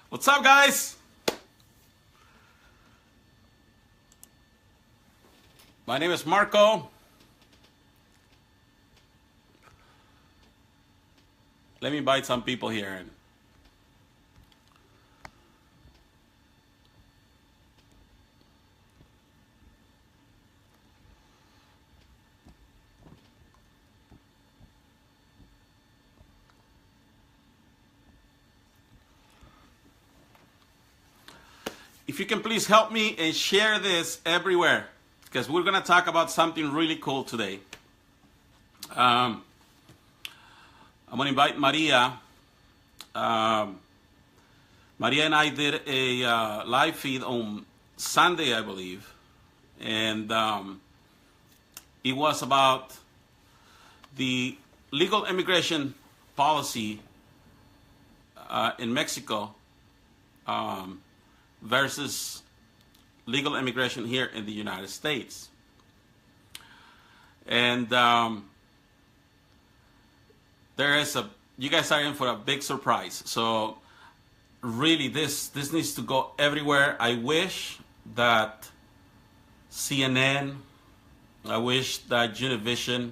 What's up, guys? My name is Marco. Let me invite some people here. If you can please help me and share this everywhere, because we're going to talk about something really cool today. I'm going to invite Maria. Maria and I did a live feed on Sunday, I believe, and it was about the legal immigration policy in Mexico versus legal immigration here in the United States. And you guys are in for a big surprise. So really this needs to go everywhere. I wish that CNN, I wish that Univision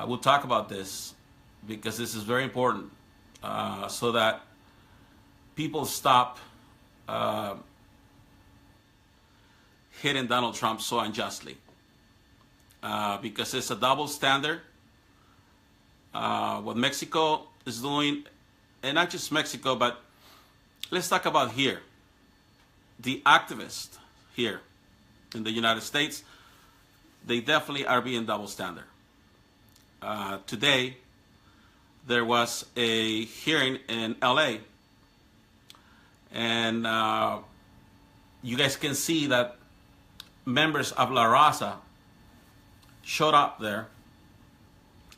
will talk about this, because this is very important, so that people stop hitting Donald Trump so unjustly, because it's a double standard. What Mexico is doing, and not just Mexico, but let's talk about here. The activists here in the United States, they definitely are being double standard. Today, there was a hearing in LA, and you guys can see that members of La Raza showed up there,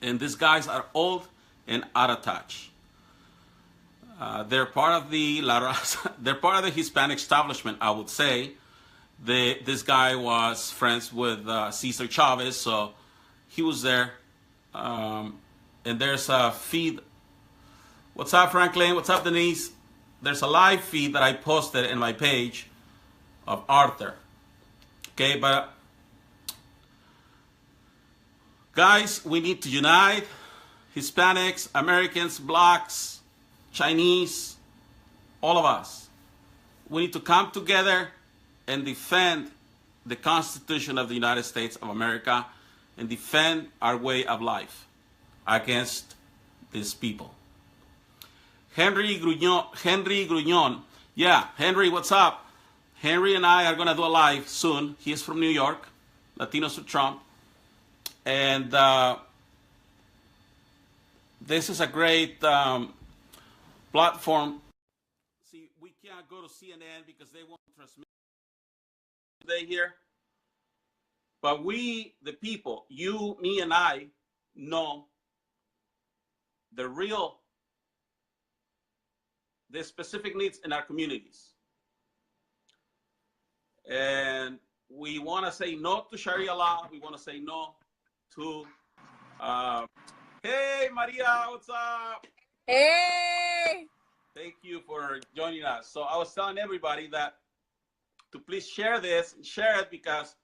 and these guys are old and out of touch. They're part of the La Raza, they're part of the Hispanic establishment, I would say. This guy was friends with Cesar Chavez, so he was there. And there's a feed. What's up, Franklin? What's up, Denise? There's a live feed that I posted in my page of Arthur. Okay, but guys, we need to unite. Hispanics, Americans, blacks, Chinese, all of us. We need to come together and defend the Constitution of the United States of America and defend our way of life against these people. Henry Grugnon. Yeah, Henry, what's up? Henry and I are going to do a live soon. He's from New York, Latinos for Trump. And this is a great platform. See, we can't go to CNN because they won't transmit today here. But we, the people, you, me, and I, know the specific needs in our communities. And we want to say no to Sharia law. We want to say no to, hey, Maria, what's up? Hey! Thank you for joining us. So I was telling everybody that to please share this, share it, because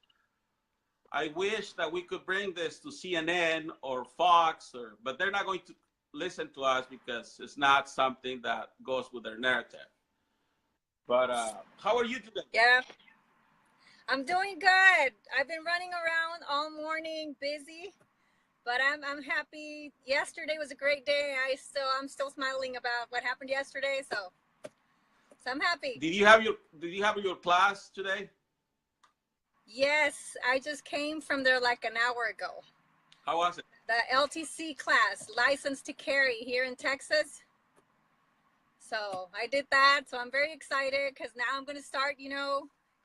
I wish that we could bring this to CNN or Fox, but they're not going to listen to us because it's not something that goes with their narrative. But how are you today? Yeah, I'm doing good. I've been running around all morning, busy, but I'm happy. Yesterday was a great day. I'm still smiling about what happened yesterday, so I'm happy. Did you have your class today? Yes, I just came from there like an hour ago. How was it? The LTC class, License to Carry, here in Texas. So I did that. So I'm very excited because now I'm going to start,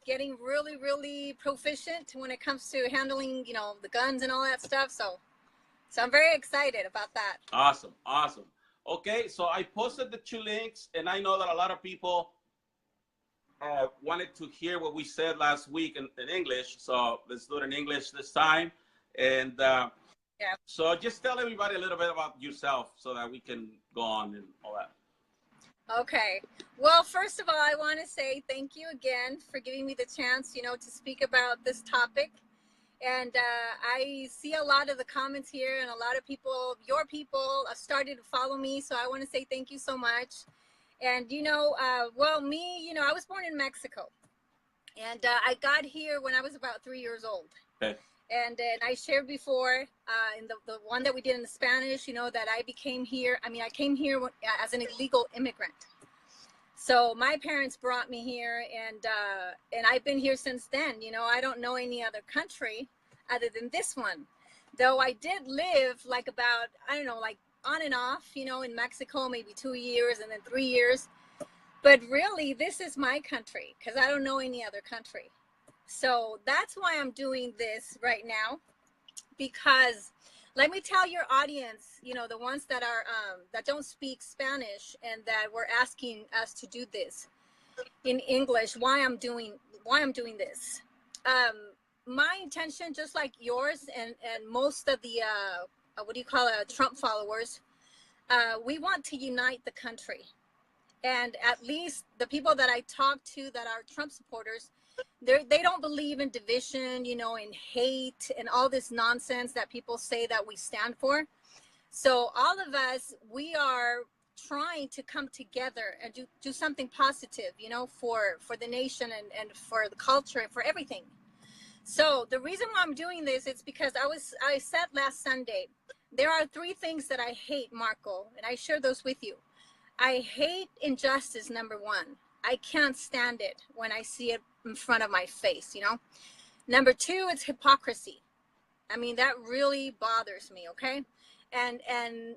getting really, really proficient when it comes to handling, the guns and all that stuff. So I'm very excited about that. Awesome. Okay, so I posted the 2 links, and I know that a lot of people wanted to hear what we said last week in English. So let's do it in English this time. And yeah. So just tell everybody a little bit about yourself so that we can go on and all that. Okay. Well, first of all, I want to say thank you again for giving me the chance, to speak about this topic. And I see a lot of the comments here, and a lot of people, your people, started to follow me. So I want to say thank you so much. And, well, me, I was born in Mexico. And I got here when I was about 3 years old. Okay. And I shared before in the one that we did in the Spanish, that I became here. I mean, I came here as an illegal immigrant. So my parents brought me here, and I've been here since then. I don't know any other country other than this one. Though I did live like about, I don't know, like on and off, in Mexico, maybe 2 years and then 3 years. But really, this is my country because I don't know any other country. So that's why I'm doing this right now, because let me tell your audience, the ones that are that don't speak Spanish and that were asking us to do this in English, why I'm doing this. My intention, just like yours and most of the what do you call it, Trump followers, we want to unite the country. And at least the people that I talk to that are Trump supporters, they don't believe in division, in hate and all this nonsense that people say that we stand for. So all of us, we are trying to come together and do something positive, for the nation and for the culture and for everything. So the reason why I'm doing this is because I said last Sunday, there are 3 things that I hate, Marco, and I share those with you. I hate injustice, number 1. I can't stand it when I see it in front of my face, Number 2, it's hypocrisy. I mean, that really bothers me, okay? And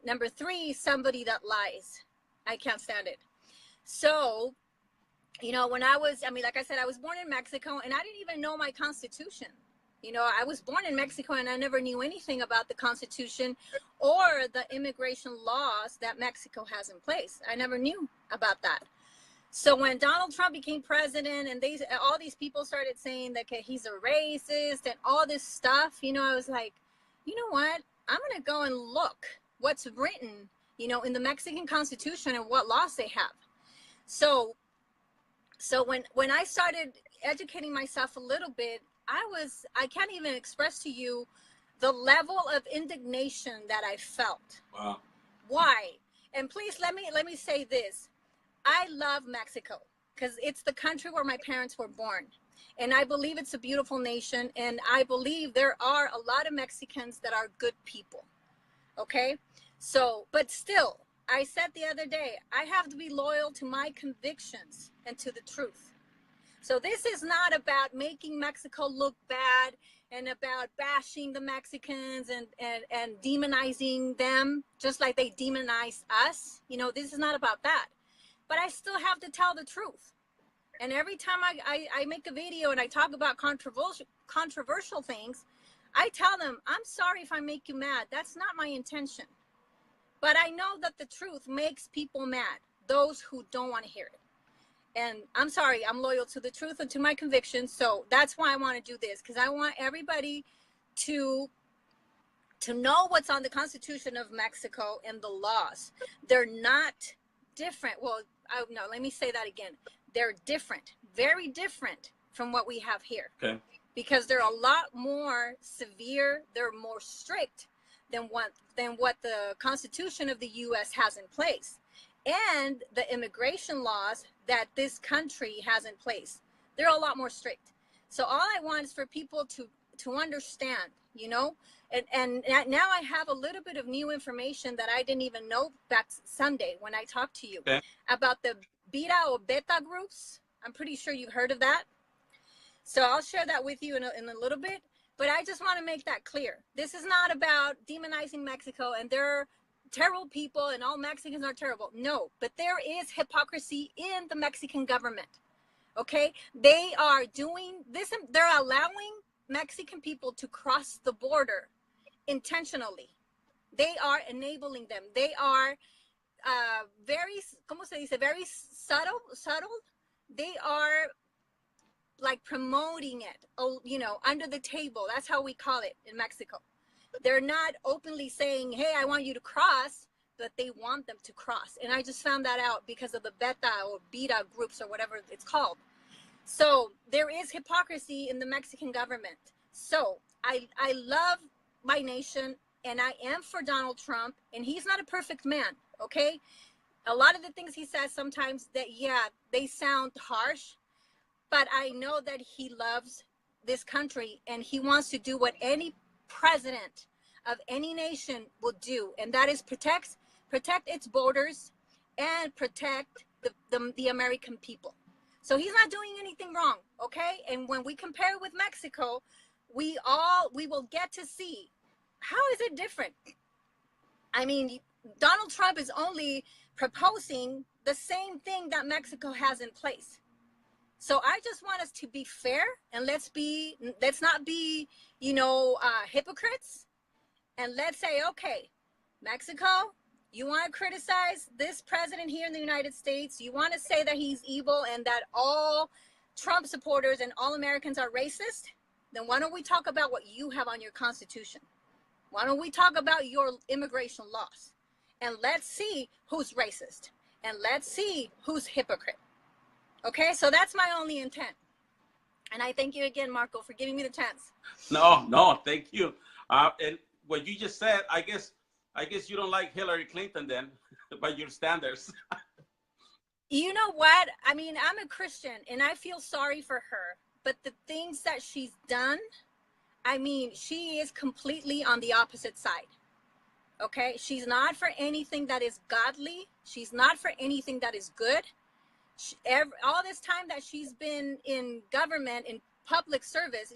number 3, somebody that lies. I can't stand it. So, when like I said, I was born in Mexico, and I didn't even know my Constitution. I was born in Mexico, and I never knew anything about the Constitution or the immigration laws that Mexico has in place. I never knew about that. So when Donald Trump became president and all these people started saying that he's a racist and all this stuff, I was like, you know what? I'm going to go and look what's written, in the Mexican Constitution and what laws they have. So when I started educating myself a little bit, I can't even express to you the level of indignation that I felt. Wow. Why? And please let me say this. I love Mexico because it's the country where my parents were born. And I believe it's a beautiful nation. And I believe there are a lot of Mexicans that are good people. Okay? So, but still, I said the other day, I have to be loyal to my convictions and to the truth. So this is not about making Mexico look bad and about bashing the Mexicans and demonizing them just like they demonized us. This is not about that. But I still have to tell the truth. And every time I make a video and I talk about controversial things, I tell them, I'm sorry if I make you mad. That's not my intention. But I know that the truth makes people mad, those who don't want to hear it. And I'm sorry, I'm loyal to the truth and to my convictions. So that's why I want to do this, because I want everybody to know what's on the Constitution of Mexico and the laws. They're not different. Well, no, let me say that again. They're different, very different from what we have here. Okay. Because they're a lot more severe. They're more strict than what the Constitution of the U.S. has in place. And the immigration laws that this country has in place, they're a lot more strict. So all I want is for people to understand, and now I have a little bit of new information that I didn't even know back Sunday when I talked to you about the beta or beta groups. I'm pretty sure you've heard of that. So I'll share that with you in a little bit. But I just want to make that clear. This is not about demonizing Mexico and they're terrible people and all Mexicans are terrible. No, but there is hypocrisy in the Mexican government. Okay? They are doing this. They're allowing Mexican people to cross the border intentionally. They are enabling them. They are very, ¿cómo se dice? Very subtle. They are like promoting it, under the table. That's how we call it in Mexico. They're not openly saying, hey, I want you to cross, that they want them to cross. And I just found that out because of the beta groups or whatever it's called. So there is hypocrisy in the Mexican government. So I love my nation, and I am for Donald Trump, and he's not a perfect man, okay? A lot of the things he says sometimes that, yeah, they sound harsh, but I know that he loves this country, and he wants to do what any president of any nation will do, and that is protect its borders and protect the American people. So he's not doing anything wrong, okay? And when we compare with Mexico, we will get to see how is it different. I mean, Donald Trump is only proposing the same thing that Mexico has in place. So I just want us to be fair, and let's not be, hypocrites, and let's say, okay, Mexico, you want to criticize this president here in the United States, you want to say that he's evil and that all Trump supporters and all Americans are racist, then why don't we talk about what you have on your Constitution? Why don't we talk about your immigration laws? And let's see who's racist, and let's see who's hypocrite. Okay, so that's my only intent. And I thank you again, Marco, for giving me the chance. No, thank you. And what you just said, I guess you don't like Hillary Clinton then, by your standards. You know what? I mean, I'm a Christian, and I feel sorry for her. But the things that she's done, I mean, she is completely on the opposite side. Okay? She's not for anything that is godly. She's not for anything that is good. All this time that she's been in government, in public service,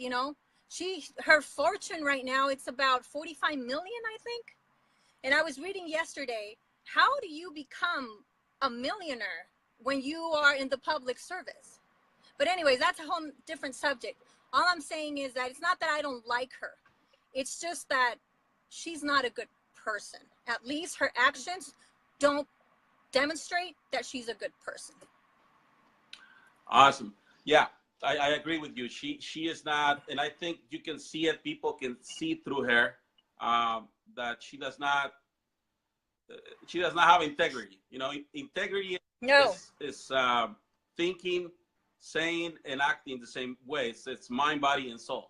her fortune right now, it's about 45 million, I think. And I was reading yesterday, how do you become a millionaire when you are in the public service? But anyways, that's a whole different subject. All I'm saying is that it's not that I don't like her. It's just that she's not a good person. At least her actions don't demonstrate that she's a good person. Awesome. Yeah, I agree with you. She is not, and I think you can see it. People can see through her that she does not have integrity. Integrity is thinking, saying, and acting the same way. It's mind, body, and soul.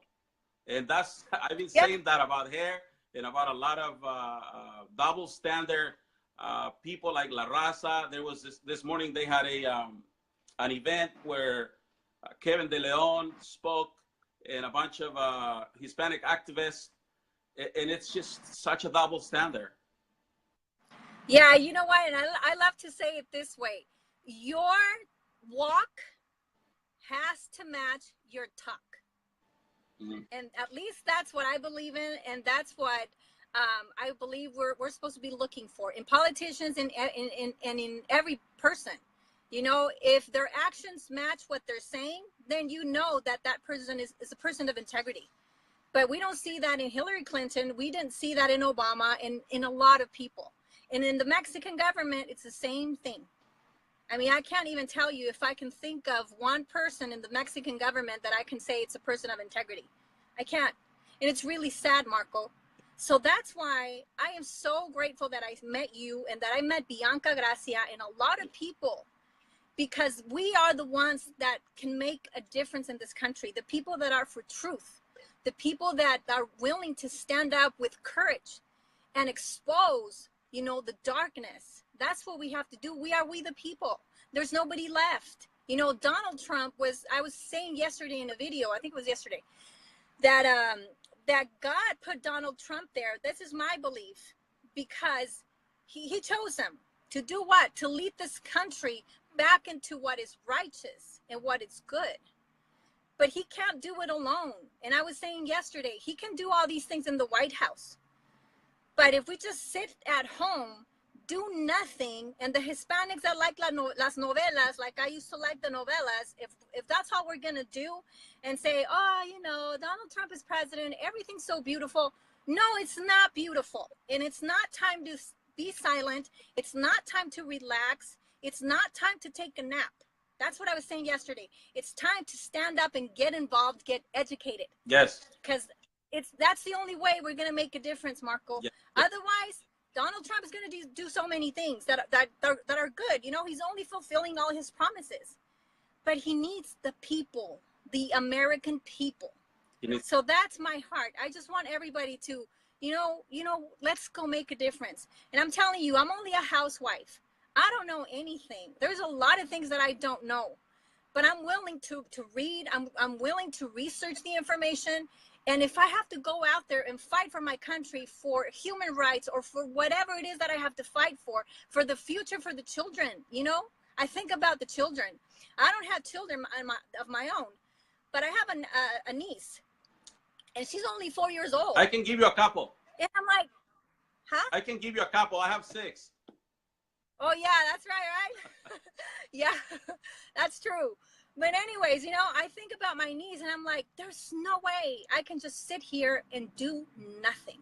And that's, I've been saying that about her and about a lot of double standard people like La Raza. There was this morning, they had an event where Kevin De Leon spoke and a bunch of Hispanic activists, and it's just such a double standard. Yeah, you know what? And I love to say it this way. Your walk has to match your talk. Mm-hmm. And at least that's what I believe in, and that's what I believe we're supposed to be looking for in politicians and in every person. If their actions match what they're saying, then that person is a person of integrity. But we don't see that in Hillary Clinton. We didn't see that in Obama and in a lot of people. And in the Mexican government, it's the same thing. I mean, I can't even tell you if I can think of one person in the Mexican government that I can say it's a person of integrity. I can't. And it's really sad, Marco. So that's why I am so grateful that I met you and that I met Bianca Gracia and a lot of people, because we are the ones that can make a difference in this country. The people that are for truth, the people that are willing to stand up with courage and expose, the darkness. That's what we have to do. We the people. There's nobody left. Donald Trump I was saying yesterday in a video, I think it was yesterday, that God put Donald Trump there. This is my belief, because he chose him to do what? To lead this country back into what is righteous and what is good. But he can't do it alone. And I was saying yesterday, he can do all these things in the White House. But if we just sit at home, do nothing, and the Hispanics that like las novelas, like I used to like the novelas, if that's all we're going to do and say, Donald Trump is president, everything's so beautiful. No, it's not beautiful. And it's not time to be silent. It's not time to relax. It's not time to take a nap. That's what I was saying yesterday. It's time to stand up and get involved, get educated. Yes. Because that's the only way we're going to make a difference, Marco. Yeah. Otherwise, Donald Trump is going to do so many things that are good. You know, he's only fulfilling all his promises, but he needs the people, the American people. So that's my heart. I just want everybody to, you know, let's go make a difference. And I'm telling you, I'm only a housewife. I don't know anything. There's a lot of things that I don't know, but I'm willing to read. I'm willing to research the information. And if I have to go out there and fight for my country, for human rights, or for whatever it is that I have to fight for the future, for the children, you know, I think about the children. I don't have children of my own, but I have a niece, and she's only 4 years old. I can give you a couple. And I'm like, huh? I can give you a couple. I have 6. Oh, yeah, that's right? Yeah, that's true. But anyways, you know, I think about my niece and I'm like, there's no way I can just sit here and do nothing.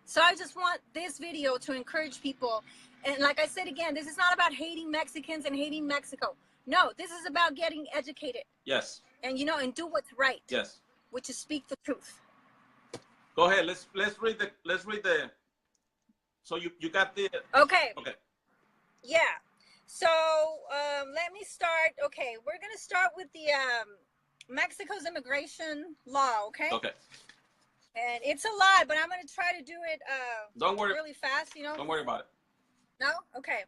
So I just want this video to encourage people. And like I said again, this is not about hating Mexicans and hating Mexico. No, this is about getting educated. Yes. And, you know, and do what's right. Yes. Which is speak the truth. Go ahead. Let's read the. So you got the. Okay. Okay. Yeah. So let me start. Okay, we're gonna start with the Mexico's immigration law. Okay. Okay. And it's a lot, but I'm gonna try to do it. Don't worry. Really fast, you know. Don't worry about it. No. Okay.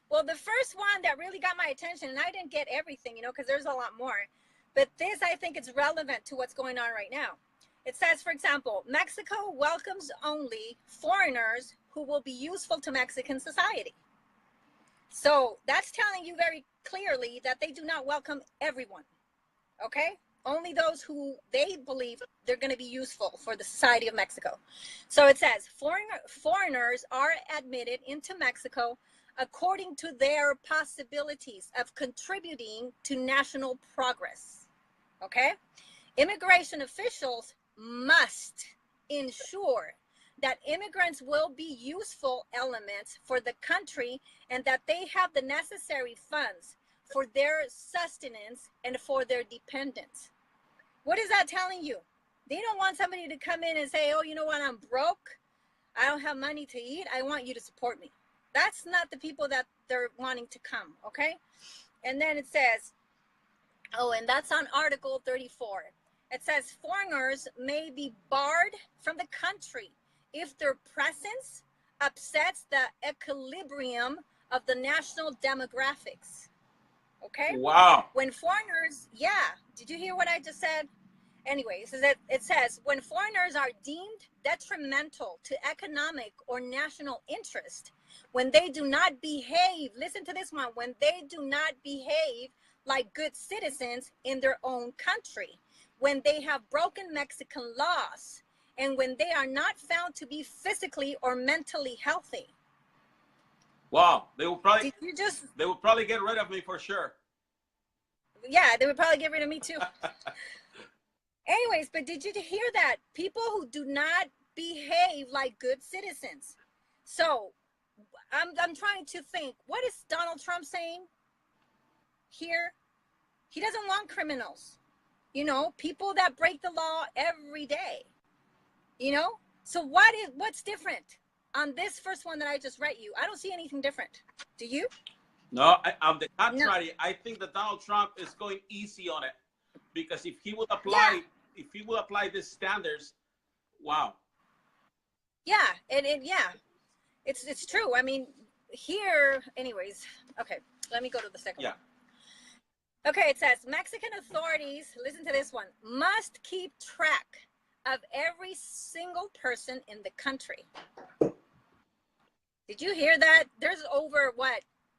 Well, the first one that really got my attention, and I didn't get everything, you know, because there's a lot more, but this I think is relevant to what's going on right now. It says, for example, Mexico welcomes only foreigners who will be useful to Mexican society. So that's telling you very clearly that they do not welcome everyone, okay? Only those who they believe they're going to be useful for the society of Mexico. So it says, foreigners are admitted into Mexico according to their possibilities of contributing to national progress, okay? Immigration officials must ensure that immigrants will be useful elements for the country and that they have the necessary funds for their sustenance and for their dependence. What is that telling you? They don't want somebody to come in and say, oh, you know what, I'm broke. I don't have money to eat. I want you to support me. That's not the people that they're wanting to come, okay? And then it says, oh, and that's on Article 34. It says foreigners may be barred from the country if their presence upsets the equilibrium of the national demographics. Okay? Wow. When foreigners, yeah, did you hear what I just said? Anyway, it says, when foreigners are deemed detrimental to economic or national interest, when they do not behave, listen to this one, when they do not behave like good citizens in their own country, when they have broken Mexican laws, and when they are not found to be physically or mentally healthy. Wow, they will probably they will probably get rid of me for sure. Yeah, they would probably get rid of me too. Anyways, but did you hear that? People who do not behave like good citizens. So I'm trying to think, what is Donald Trump saying here? He doesn't want criminals, you know, people that break the law every day. You know, so what's different on this first one that I just read you? I don't see anything different. Do you? No, on the contrary, No. I think that Donald Trump is going easy on it because if he would apply, these standards, wow. Yeah, yeah, it's true. I mean, here, anyways. Okay, let me go to the second one. Okay, it says Mexican authorities, listen to this one, must keep track of every single person in the country. Did you hear that? There's over,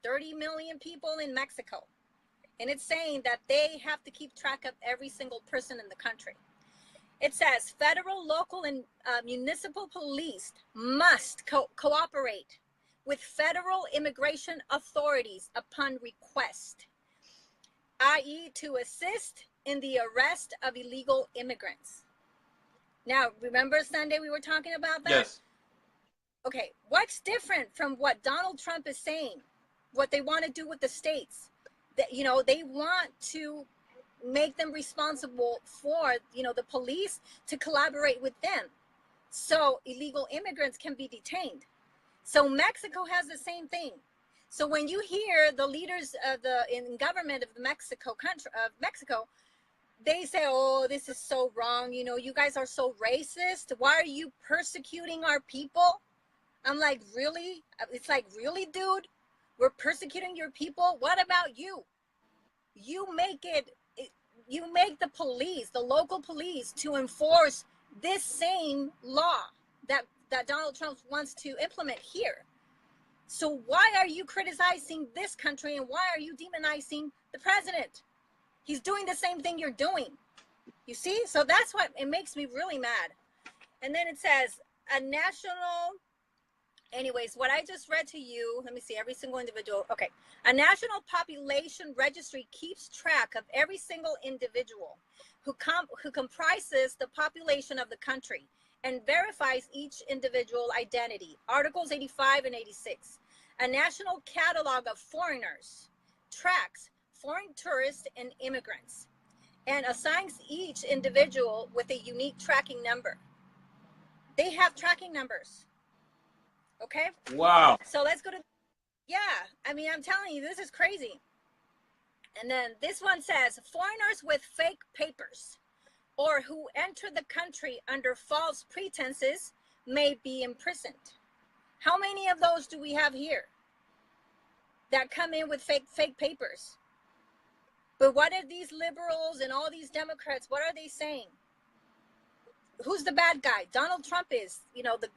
30 million people in Mexico. And it's saying that they have to keep track of every single person in the country. It says federal, local, and municipal police must cooperate with federal immigration authorities upon request, i.e. to assist in the arrest of illegal immigrants. Now, remember Sunday we were talking about that? Yes. Okay, what's different from what Donald Trump is saying, what they want to do with the states? That, you know, they want to make them responsible for, you know, the police to collaborate with them so illegal immigrants can be detained. So Mexico has the same thing. So when you hear the leaders of the in government of the Mexico, they say, "Oh, this is so wrong. You know, you guys are so racist. Why are you persecuting our people?" I'm like, really? It's like, really, dude? We're persecuting your people? What about you? You make you make the police, the local police, to enforce this same law that Donald Trump wants to implement here. So why are you criticizing this country and why are you demonizing the president? He's doing the same thing you're doing. You see? So that's what it makes me really mad. And then it says a national, anyways, what I just read to you, let me see, every single individual. Okay. A national population registry keeps track of every single individual who comprises the population of the country and verifies each individual identity. Articles 85 and 86. A national catalog of foreigners tracks foreign tourists and immigrants and assigns each individual with a unique tracking number. They have tracking numbers. Okay? Wow. So let's go to, yeah, I mean, I'm telling you, this is crazy. And then this one says, foreigners with fake papers or who enter the country under false pretenses may be imprisoned. How many of those do we have here that come in with fake papers? But what are these liberals and all these Democrats, what are they saying? Who's the bad guy? Donald Trump is. You know, the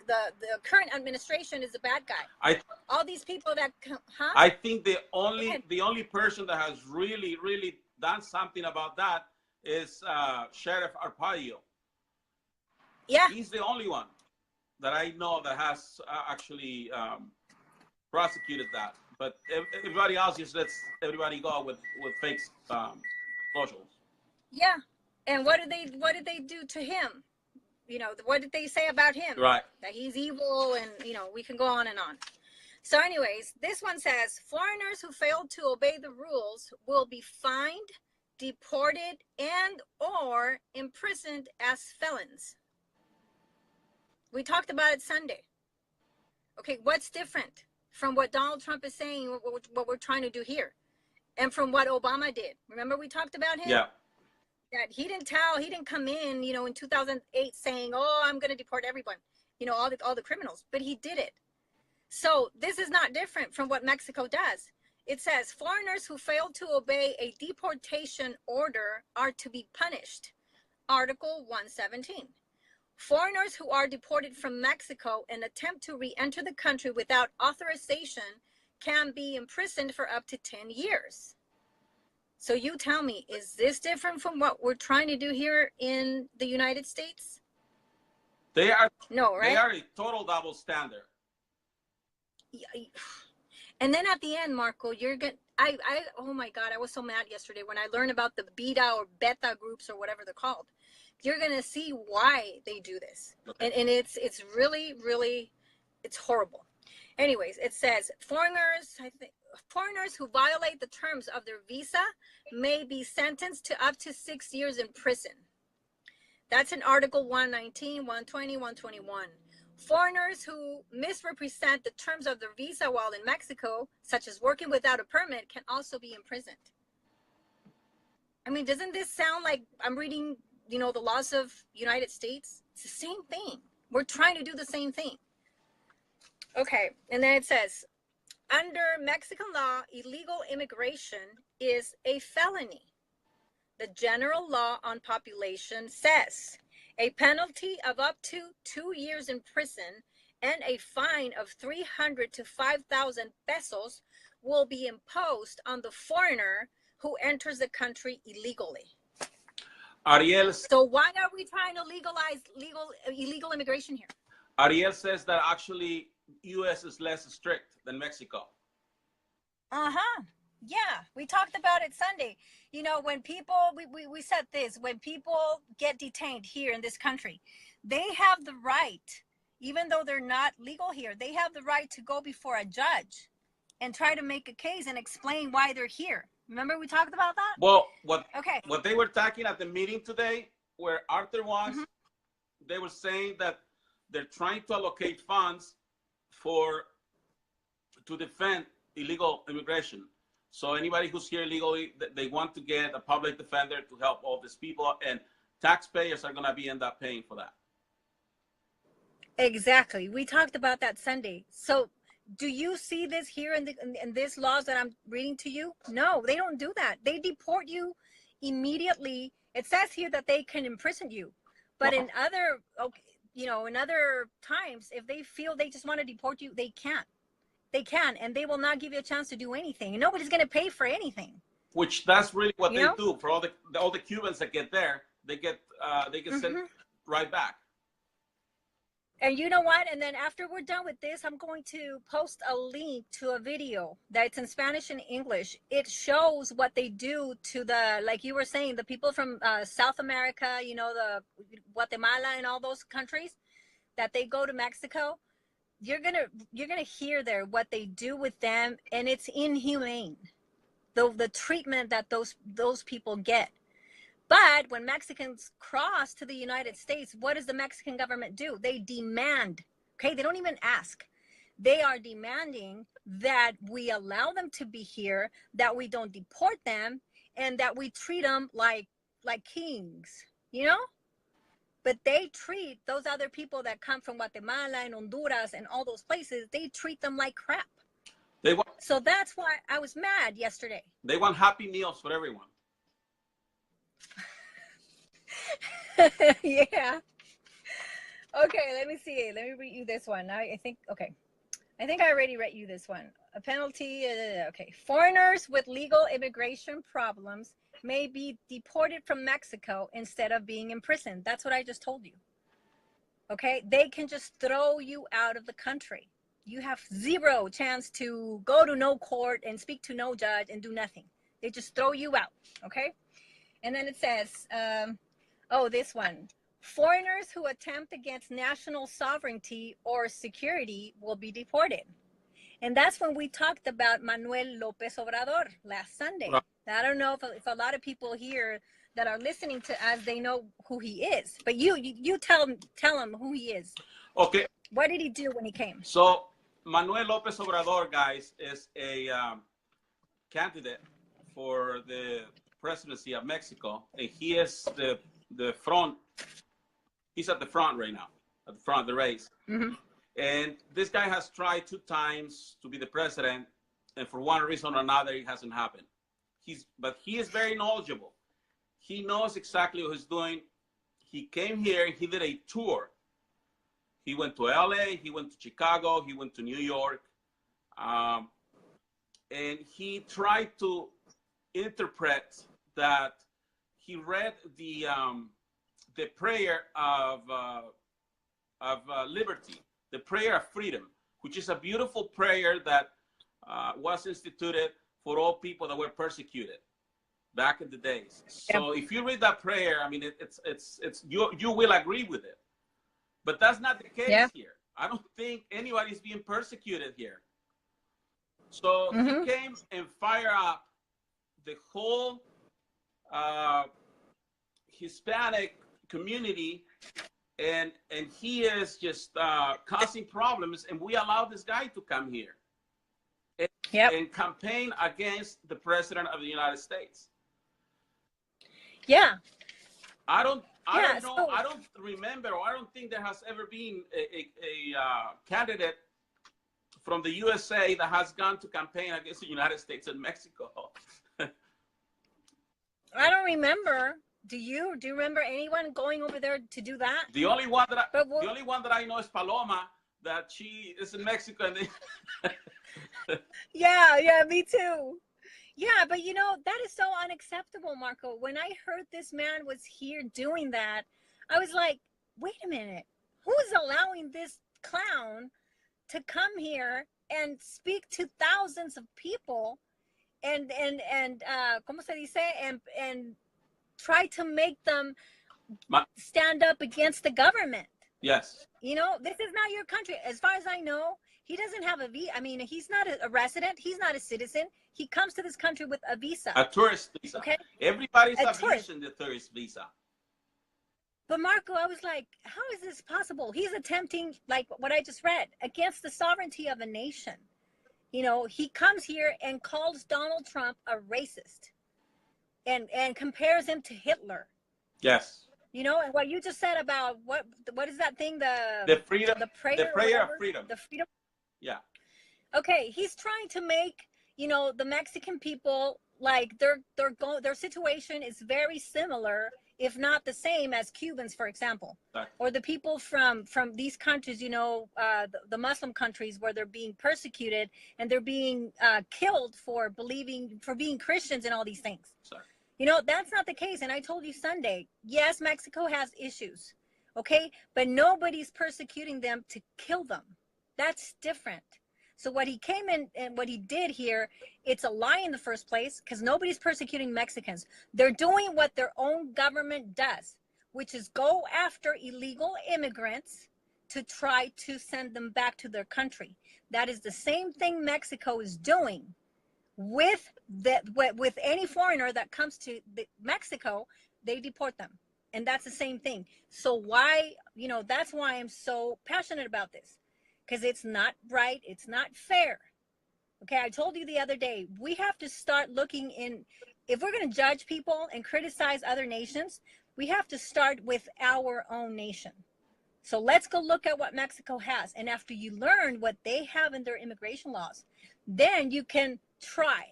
current administration is the bad guy. All these people that, huh? I think the only person that has really done something about that is Sheriff Arpaio. Yeah. He's the only one that I know that has actually prosecuted that. But everybody else just lets everybody go with fake socials. Yeah. And what did they do to him? You know, what did they say about him? Right. That he's evil, and, you know, we can go on and on. So anyways, this one says, foreigners who fail to obey the rules will be fined, deported, and or imprisoned as felons. We talked about it Sunday. Okay, what's different from what Donald Trump is saying, what we're trying to do here, and from what Obama did? Remember we talked about him? Yeah. That he didn't come in, you know, in 2008 saying, "Oh, I'm going to deport everyone," you know, all the criminals, but he did it. So this is not different from what Mexico does. It says foreigners who fail to obey a deportation order are to be punished. Article 117. Foreigners who are deported from Mexico and attempt to re-enter the country without authorization can be imprisoned for up to 10 years. So you tell me, is this different from what we're trying to do here in the United States? They are no, right? They are a total double standard. And then at the end, Marco, you're gonna. Oh my God, I was so mad yesterday when I learned about the beta or beta groups or whatever they're called. You're gonna see why they do this, okay. and it's really it's horrible. Anyways, it says foreigners who violate the terms of their visa may be sentenced to up to 6 years in prison. That's in Article 119, 120, 121. Foreigners who misrepresent the terms of their visa while in Mexico, such as working without a permit, can also be imprisoned. I mean, doesn't this sound like I'm reading, you know, the laws of United States? It's the same thing. We're trying to do the same thing. Okay, and then it says, under Mexican law, illegal immigration is a felony. The general law on population says a penalty of up to 2 years in prison and a fine of 300 to 5,000 pesos will be imposed on the foreigner who enters the country illegally. Ariel. So why are we trying to legalize illegal immigration here? Ariel says that actually U.S. is less strict than Mexico. Uh-huh. Yeah, we talked about it Sunday. You know, when people, we said this, when people get detained here in this country, they have the right, even though they're not legal here, they have the right to go before a judge and try to make a case and explain why they're here. Remember we talked about that? Well, what they were talking at the meeting today, where Arthur was, they were saying that they're trying to allocate funds for to defend illegal immigration. So anybody who's here illegally, they want to get a public defender to help all these people, and taxpayers are going to be end up paying for that. Exactly. We talked about that Sunday. So do you see this here in these laws that I'm reading to you? No, they don't do that. They deport you immediately. It says here that they can imprison you, but in other, in other times, if they feel they just want to deport you, they can't. They can, and they will not give you a chance to do anything. And nobody's going to pay for anything. Which that's really what they do for all the Cubans that get there. They get sent right back. And you know what? And then after we're done with this, I'm going to post a link to a video that's in Spanish and English. It shows what they do to the, like you were saying, the people from South America, the Guatemala and all those countries that they go to Mexico. You're gonna hear there what they do with them, and it's inhumane. The treatment that those people get. But when Mexicans cross to the United States, what does the Mexican government do? They demand, okay? They don't even ask. They are demanding that we allow them to be here, that we don't deport them, and that we treat them like kings, But they treat those other people that come from Guatemala and Honduras and all those places, they treat them like crap. So that's why I was mad yesterday. They want happy meals for everyone. Yeah. Okay, let me see. Let me read you this one. I think I already read you this one. A penalty. Okay. Foreigners with legal immigration problems may be deported from Mexico instead of being imprisoned. That's what I just told you. Okay? They can just throw you out of the country. You have zero chance to go to no court and speak to no judge and do nothing. They just throw you out. Okay? And then it says, this one. Foreigners who attempt against national sovereignty or security will be deported. And that's when we talked about Manuel López Obrador last Sunday. Right. I don't know if a lot of people here that are listening to us, they know who he is. But you tell them who he is. Okay. What did he do when he came? So Manuel López Obrador, guys, is a candidate for the presidency of Mexico, and he is the front. He's at the front right now, at the front of the race. Mm-hmm. And this guy has tried 2 times to be the president, and for one reason or another, it hasn't happened. But he is very knowledgeable. He knows exactly what he's doing. He came here, he did a tour. He went to LA, he went to Chicago, he went to New York. And he tried to interpret that he read the prayer of liberty, the prayer of freedom, which is a beautiful prayer that was instituted for all people that were persecuted back in the days. So if you read that prayer, I mean, it's you will agree with it. But that's not the case here. I don't think anybody's being persecuted here. So he came and fired up the whole Hispanic community, and he is just causing problems, and we allow this guy to come here and campaign against the president of the United States. Yeah. I don't know. So I don't remember, or I don't think there has ever been a candidate from the USA that has gone to campaign against the United States and Mexico. I don't remember. Do you remember anyone going over there to do that? The only one that I know is Paloma, that she is in Mexico. And yeah, me too. Yeah, but that is so unacceptable, Marco. When I heard this man was here doing that, I was like, wait a minute. Who's allowing this clown to come here and speak to thousands of people and ¿cómo se dice? And try to make them stand up against the government? Yes. This is not your country. As far as I know, he doesn't have a visa. I mean, he's not a resident. He's not a citizen. He comes to this country with a visa. A tourist visa. Okay? Everybody's abusing the tourist visa. But Marco, I was like, how is this possible? He's attempting, like what I just read, against the sovereignty of a nation. You know, he comes here and calls Donald Trump a racist and compares him to Hitler. Yes. You know, and what you just said about what is that thing, The freedom, the prayer the or prayer of whatever, freedom. the freedom. Yeah. Okay, he's trying to make, you know, the Mexican people like their situation is very similar, if not the same, as Cubans, for example, Exactly. or the people from these countries, you know, the Muslim countries where they're being persecuted and they're being killed for being Christians and all these things. Sorry. You know, that's not the case. And I told you Sunday, yes, Mexico has issues, okay, but nobody's persecuting them to kill them. That's different. So what he came in and what he did here, it's a lie in the first place, because nobody's persecuting Mexicans. They're doing what their own government does, which is go after illegal immigrants to try to send them back to their country. That is the same thing Mexico is doing with any foreigner that comes to Mexico. They deport them, and that's the same thing. So why, you know, that's why I'm so passionate about this, because it's not right, it's not fair. Okay, I told you the other day, we have to start looking in. If we're going to judge people and criticize other nations, we have to start with our own nation. So let's go look at what Mexico has, and after you learn what they have in their immigration laws, then you can try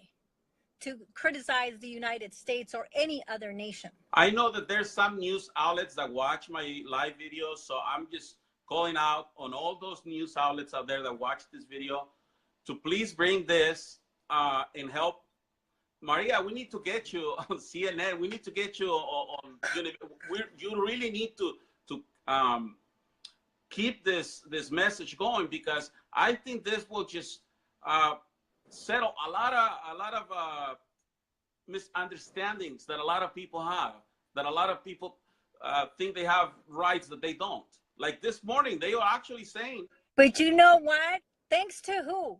to criticize the United States or any other nation. I know that there's some news outlets that watch my live videos, so I'm just calling out on all those news outlets out there that watch this video to please bring this and help. Maria, we need to get you on CNN. We need to get you on you really need to keep this message going, because I think this will just settle a lot of misunderstandings that a lot of people have, that a lot of people think they have rights that they don't. Like this morning, they were actually saying. But you know what? Thanks to who?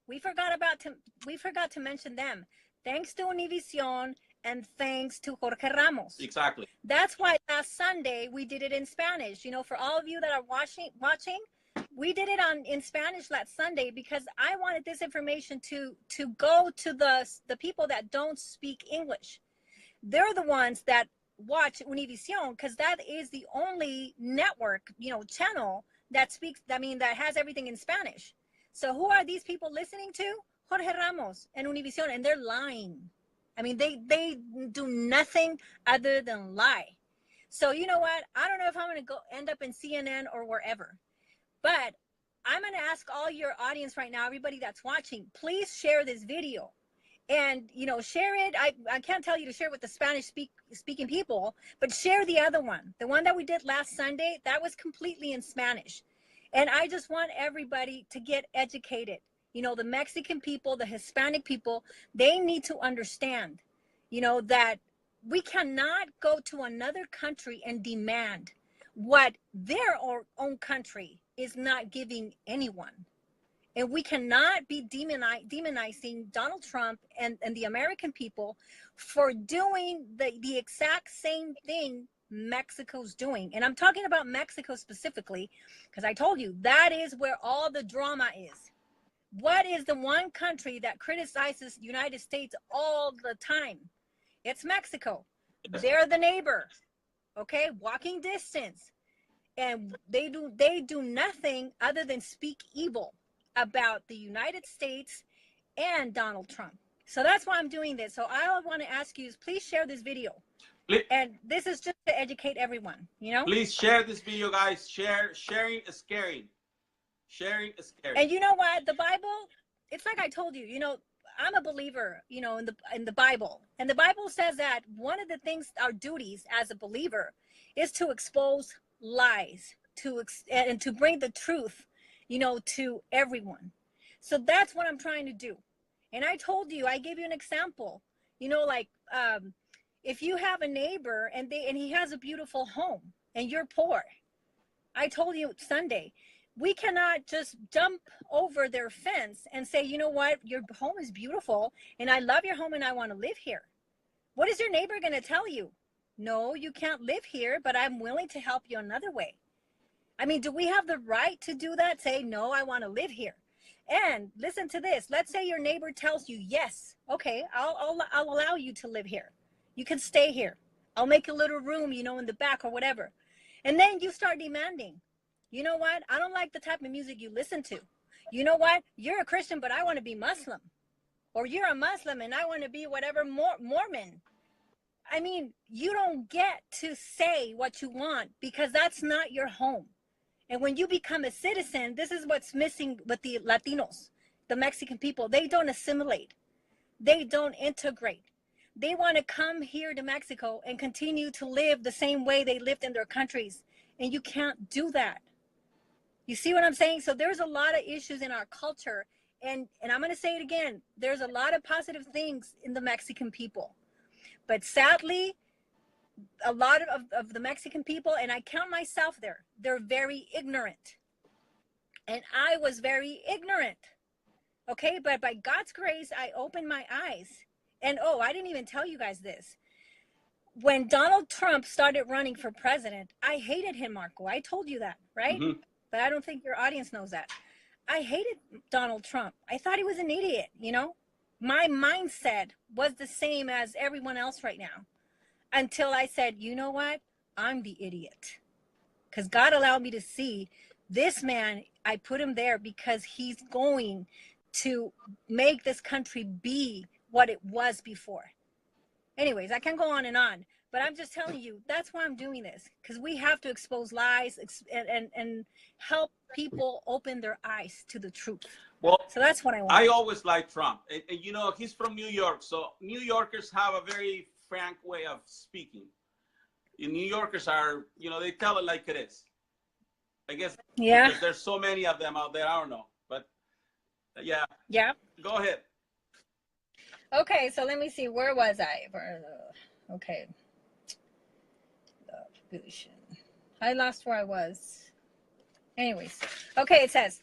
We forgot to mention them. Thanks to Univision and thanks to Jorge Ramos. Exactly. That's why last Sunday we did it in Spanish. You know, for all of you that are watching, we did it in Spanish last Sunday because I wanted this information to go to the people that don't speak English. They're the ones that watch Univision, because that is the only network, you know, channel that speaks, that has everything in Spanish. So who are these people listening to? Jorge Ramos and Univision, and they're lying. I mean, they do nothing other than lie. So you know what? I don't know if I'm going to go end up in CNN or wherever, but I'm going to ask all your audience right now, everybody that's watching, please share this video. And, you know, share it. I can't tell you to share with the Spanish speaking people, but share the other one. The one that we did last Sunday, that was completely in Spanish. And I just want everybody to get educated. You know, the Mexican people, the Hispanic people, they need to understand, you know, that we cannot go to another country and demand what their own country is not giving anyone. And we cannot be demonizing Donald Trump and the American people for doing the exact same thing Mexico's doing. And I'm talking about Mexico specifically, because I told you that is where all the drama is. What is the one country that criticizes the United States all the time? It's Mexico. They're the neighbor, okay? Walking distance. And they do nothing other than speak evil about the United States and Donald Trump. So that's why I'm doing this. So I want to ask you is please share this video. And this is just to educate everyone, you know? Please share this video, guys. Sharing is caring. Sharing is caring. And you know what? The Bible, it's like I told you, you know, I'm a believer, you know, in the Bible. And the Bible says that one of the things, our duties as a believer, is to expose lies, and to bring the truth, you know, to everyone. So that's what I'm trying to do. And I told you, I gave you an example, you know, like if you have a neighbor and he has a beautiful home and you're poor, I told you Sunday, we cannot just jump over their fence and say, you know what, your home is beautiful and I love your home and I want to live here. What is your neighbor going to tell you? No, you can't live here, but I'm willing to help you another way. I mean, do we have the right to do that? Say, no, I want to live here. And listen to this. Let's say your neighbor tells you, yes, okay, I'll allow you to live here. You can stay here. I'll make a little room, you know, in the back or whatever. And then you start demanding, you know what? I don't like the type of music you listen to. You know what? You're a Christian, but I want to be Muslim. Or you're a Muslim and I want to be whatever, Mormon. I mean, you don't get to say what you want because that's not your home. And when you become a citizen, this is what's missing with the Latinos, the Mexican people. They don't assimilate. They don't integrate. They want to come here to Mexico and continue to live the same way they lived in their countries. And you can't do that. You see what I'm saying? So there's a lot of issues in our culture. And I'm going to say it again. There's a lot of positive things in the Mexican people. But sadly, a lot of the Mexican people, and I count myself there, they're very ignorant. And I was very ignorant. Okay, but by God's grace, I opened my eyes. And oh, I didn't even tell you guys this. When Donald Trump started running for president, I hated him, Marco. I told you that, right? Mm-hmm. But I don't think your audience knows that. I hated Donald Trump. I thought he was an idiot, you know? My mindset was the same as everyone else right now. Until I said, you know what? I'm the idiot. Because God allowed me to see this man. I put him there because he's going to make this country be what it was before. Anyways, I can go on and on, but I'm just telling you, that's why I'm doing this, because we have to expose lies and help people open their eyes to the truth. Well, so that's what I want. I always like Trump. And, you know, he's from New York, so New Yorkers have a very frank way of speaking. And New Yorkers are, you know, they tell it like it is. I guess because there's so many of them out there, I don't know. But yeah. Yeah. Go ahead. Okay, so let me see. Where was I? Okay. I lost where I was. Anyways. Okay, it says,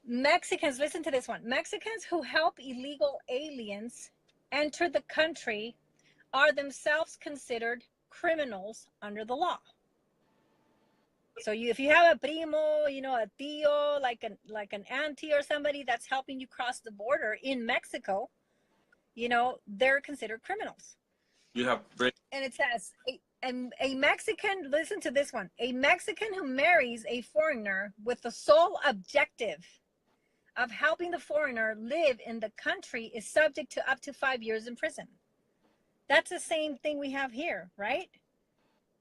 Mexicans, listen to this one. Mexicans who help illegal aliens enter the country are themselves considered criminals under the law. So if you have a primo, you know, a tío, like an auntie or somebody that's helping you cross the border in Mexico, you know, they're considered criminals. You have and it says a Mexican, listen to this one, a Mexican who marries a foreigner with the sole objective of helping the foreigner live in the country is subject to up to 5 years in prison. That's the same thing we have here, right?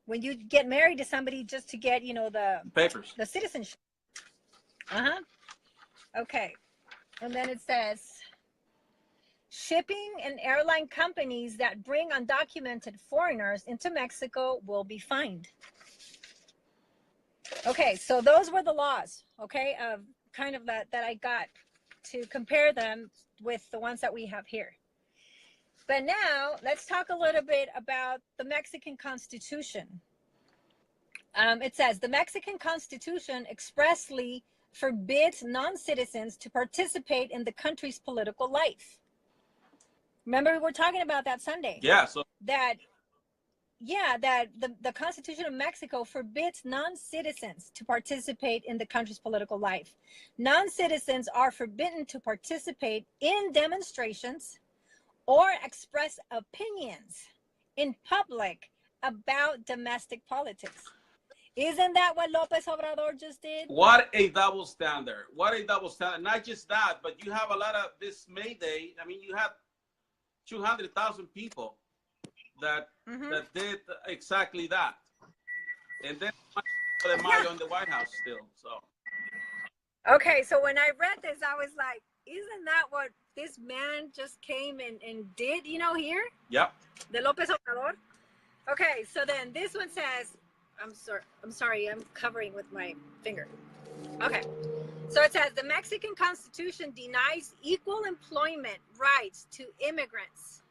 When you get married to somebody just to get, you know, the papers, the citizenship. Okay. And then it says, shipping and airline companies that bring undocumented foreigners into Mexico will be fined. Okay, so those were the laws, okay, of kind of that I got to compare them with the ones that we have here. But now let's talk a little bit about the Mexican Constitution. It says the Mexican Constitution expressly forbids non-citizens to participate in the country's political life. Remember, we were talking about that Sunday. Yeah. So that the Constitution of Mexico forbids non-citizens to participate in the country's political life. Non-citizens are forbidden to participate in demonstrations or express opinions in public about domestic politics. Isn't that what López Obrador just did? What a double standard. What a double standard. Not just that, but you have a lot of this May Day. I mean, you have 200,000 people that did exactly that. And then the Mario in the White House still. So. Okay, so when I read this, I was like, isn't that what this man just came and did, you know, here? Yep. The López Obrador. Okay, so then this one says, I'm sorry, I'm covering with my finger. Okay, so it says the Mexican Constitution denies equal employment rights to immigrants,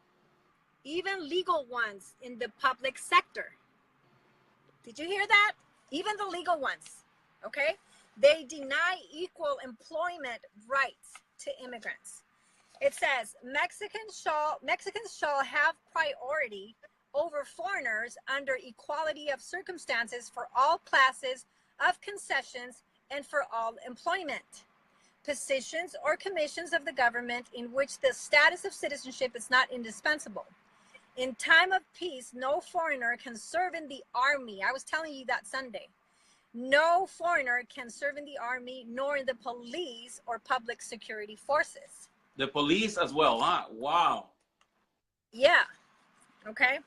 even legal ones in the public sector. Did you hear that? Even the legal ones, okay? They deny equal employment rights to immigrants. It says Mexicans shall have priority over foreigners under equality of circumstances for all classes of concessions and for all employment. positions or commissions of the government in which the status of citizenship is not indispensable. In time of peace, no foreigner can serve in the army. I was telling you that Sunday. No foreigner can serve in the army, nor in the police or public security forces. The police as well, huh? Wow. Yeah. Okay.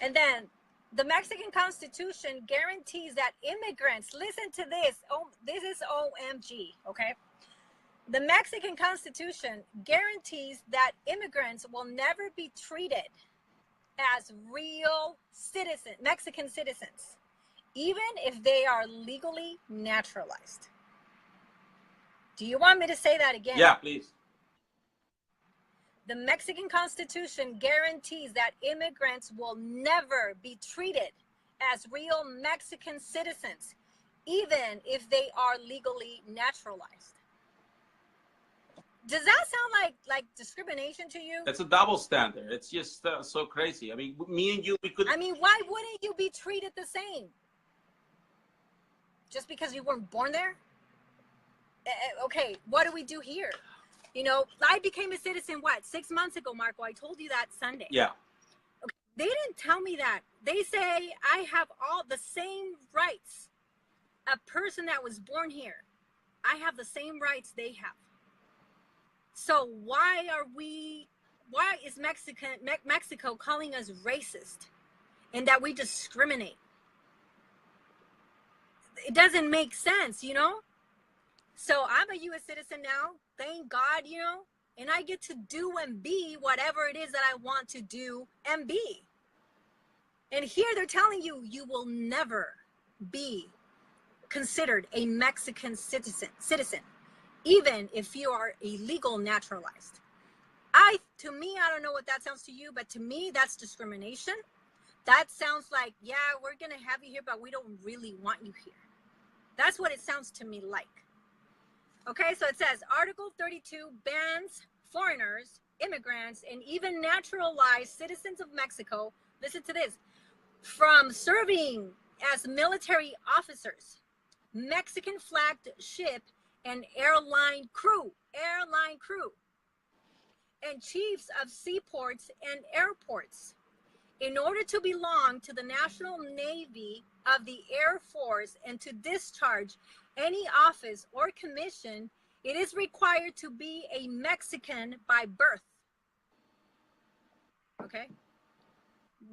And then the Mexican Constitution guarantees that immigrants, listen to this. Oh, this is OMG. Okay. The Mexican Constitution guarantees that immigrants will never be treated as real citizens, Mexican citizens, even if they are legally naturalized. Do you want me to say that again? Yeah, please. The Mexican Constitution guarantees that immigrants will never be treated as real Mexican citizens, even if they are legally naturalized. Does that sound like discrimination to you? It's a double standard. It's just so crazy. I mean, me and you, we could. I mean, why wouldn't you be treated the same? Just because you weren't born there? Okay, what do we do here? You know, I became a citizen, 6 months ago, Marco? I told you that Sunday. Yeah. Okay. They didn't tell me that. They say I have all the same rights. A person that was born here, I have the same rights they have. So why is Mexico calling us racist and that we discriminate? It doesn't make sense, you know? So I'm a U.S. citizen now, thank God, you know, and I get to do and be whatever it is that I want to do and be. And here they're telling you, you will never be considered a Mexican citizen, even if you are illegal naturalized. To me, I don't know what that sounds to you, but to me, that's discrimination. That sounds like, yeah, we're going to have you here, but we don't really want you here. That's what it sounds to me like. Okay, so it says Article 32 bans foreigners, immigrants, and even naturalized citizens of Mexico, listen to this, from serving as military officers, Mexican flagged ship and airline crew, and chiefs of seaports and airports. In order to belong to the National Navy of the Air Force and to discharge any office or commission, it is required to be a Mexican by birth. Okay?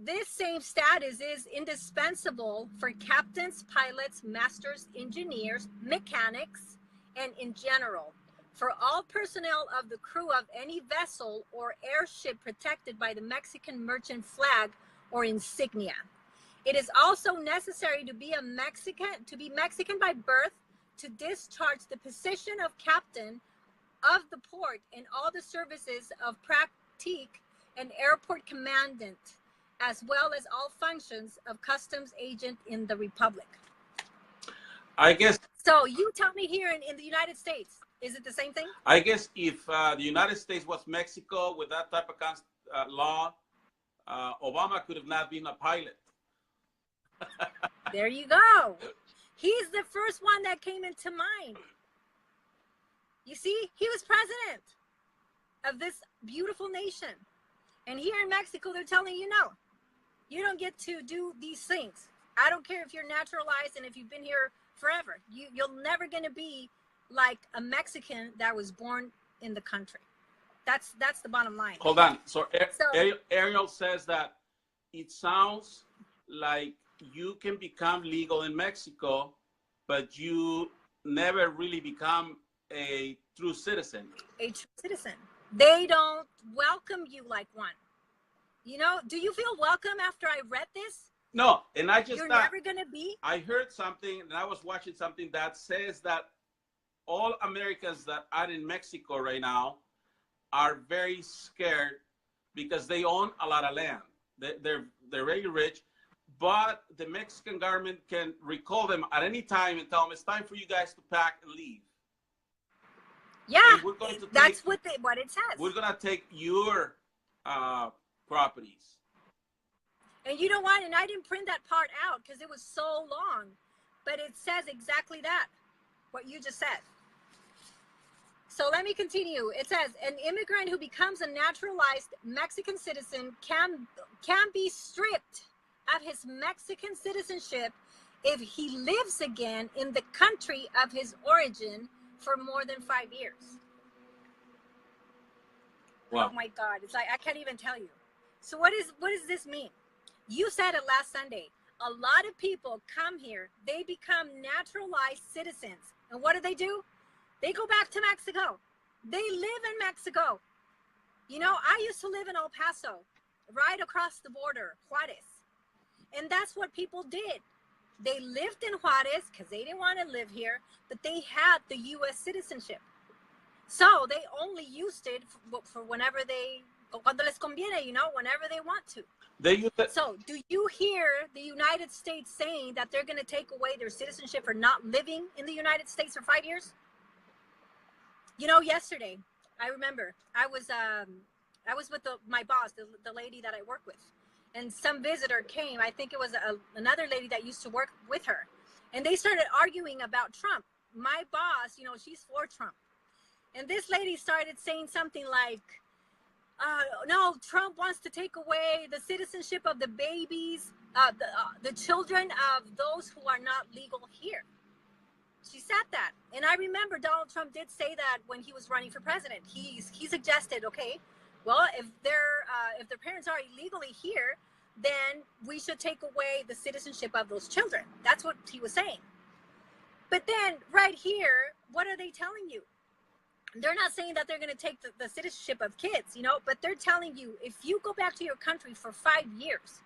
This same status is indispensable for captains, pilots, masters, engineers, mechanics, and in general, for all personnel of the crew of any vessel or airship protected by the Mexican merchant flag or insignia. It is also necessary to be Mexican by birth to discharge the position of captain of the port and all the services of pratique and airport commandant, as well as all functions of customs agent in the Republic. I guess. So you tell me here in the United States, is it the same thing? I guess if the United States was Mexico with that type of law, Obama could have not been a pilot. There you go. He's the first one that came into mind. You see, he was president of this beautiful nation. And here in Mexico, they're telling you, no, you don't get to do these things. I don't care if you're naturalized and if you've been here forever. You're never going to be like a Mexican that was born in the country. That's the bottom line. Hold on. So Ariel says that it sounds like you can become legal in Mexico, but you never really become a true citizen. A true citizen. They don't welcome you like one. You know, do you feel welcome after I read this? No, and I just You're thought, never going to be? I heard something, and I was watching something that says that all Americans that are in Mexico right now are very scared because they own a lot of land. They're very rich, but the Mexican government can recall them at any time and tell them it's time for you guys to pack and leave. Yeah, that's what it says. We're going to take your properties. And you know what? And I didn't print that part out because it was so long. But it says exactly that, what you just said. So let me continue. It says an immigrant who becomes a naturalized Mexican citizen can be stripped of his Mexican citizenship if he lives again in the country of his origin for more than 5 years. Wow. Oh my God. It's like, I can't even tell you. So what does this mean? You said it last Sunday. A lot of people come here, they become naturalized citizens. And what do? They go back to Mexico. They live in Mexico. You know, I used to live in El Paso, right across the border, Juarez. And that's what people did. They lived in Juarez because they didn't want to live here, but they had the U.S. citizenship. So they only used it for whenever cuando les conviene, you know, whenever they want to. They use it. So do you hear the United States saying that they're going to take away their citizenship for not living in the United States for 5 years? You know, yesterday, I remember I was with my boss, the lady that I work with, and some visitor came. I think it was another lady that used to work with her, and they started arguing about Trump. My boss, you know, she's for Trump, and this lady started saying something like, no, Trump wants to take away the citizenship of the babies, the children of those who are not legal here. She said that. And I remember Donald Trump did say that when he was running for president. He suggested, okay, well, if their parents are illegally here, then we should take away the citizenship of those children. That's what he was saying. But then right here, what are they telling you? They're not saying that they're going to take the citizenship of kids, you know, but they're telling you if you go back to your country for 5 years,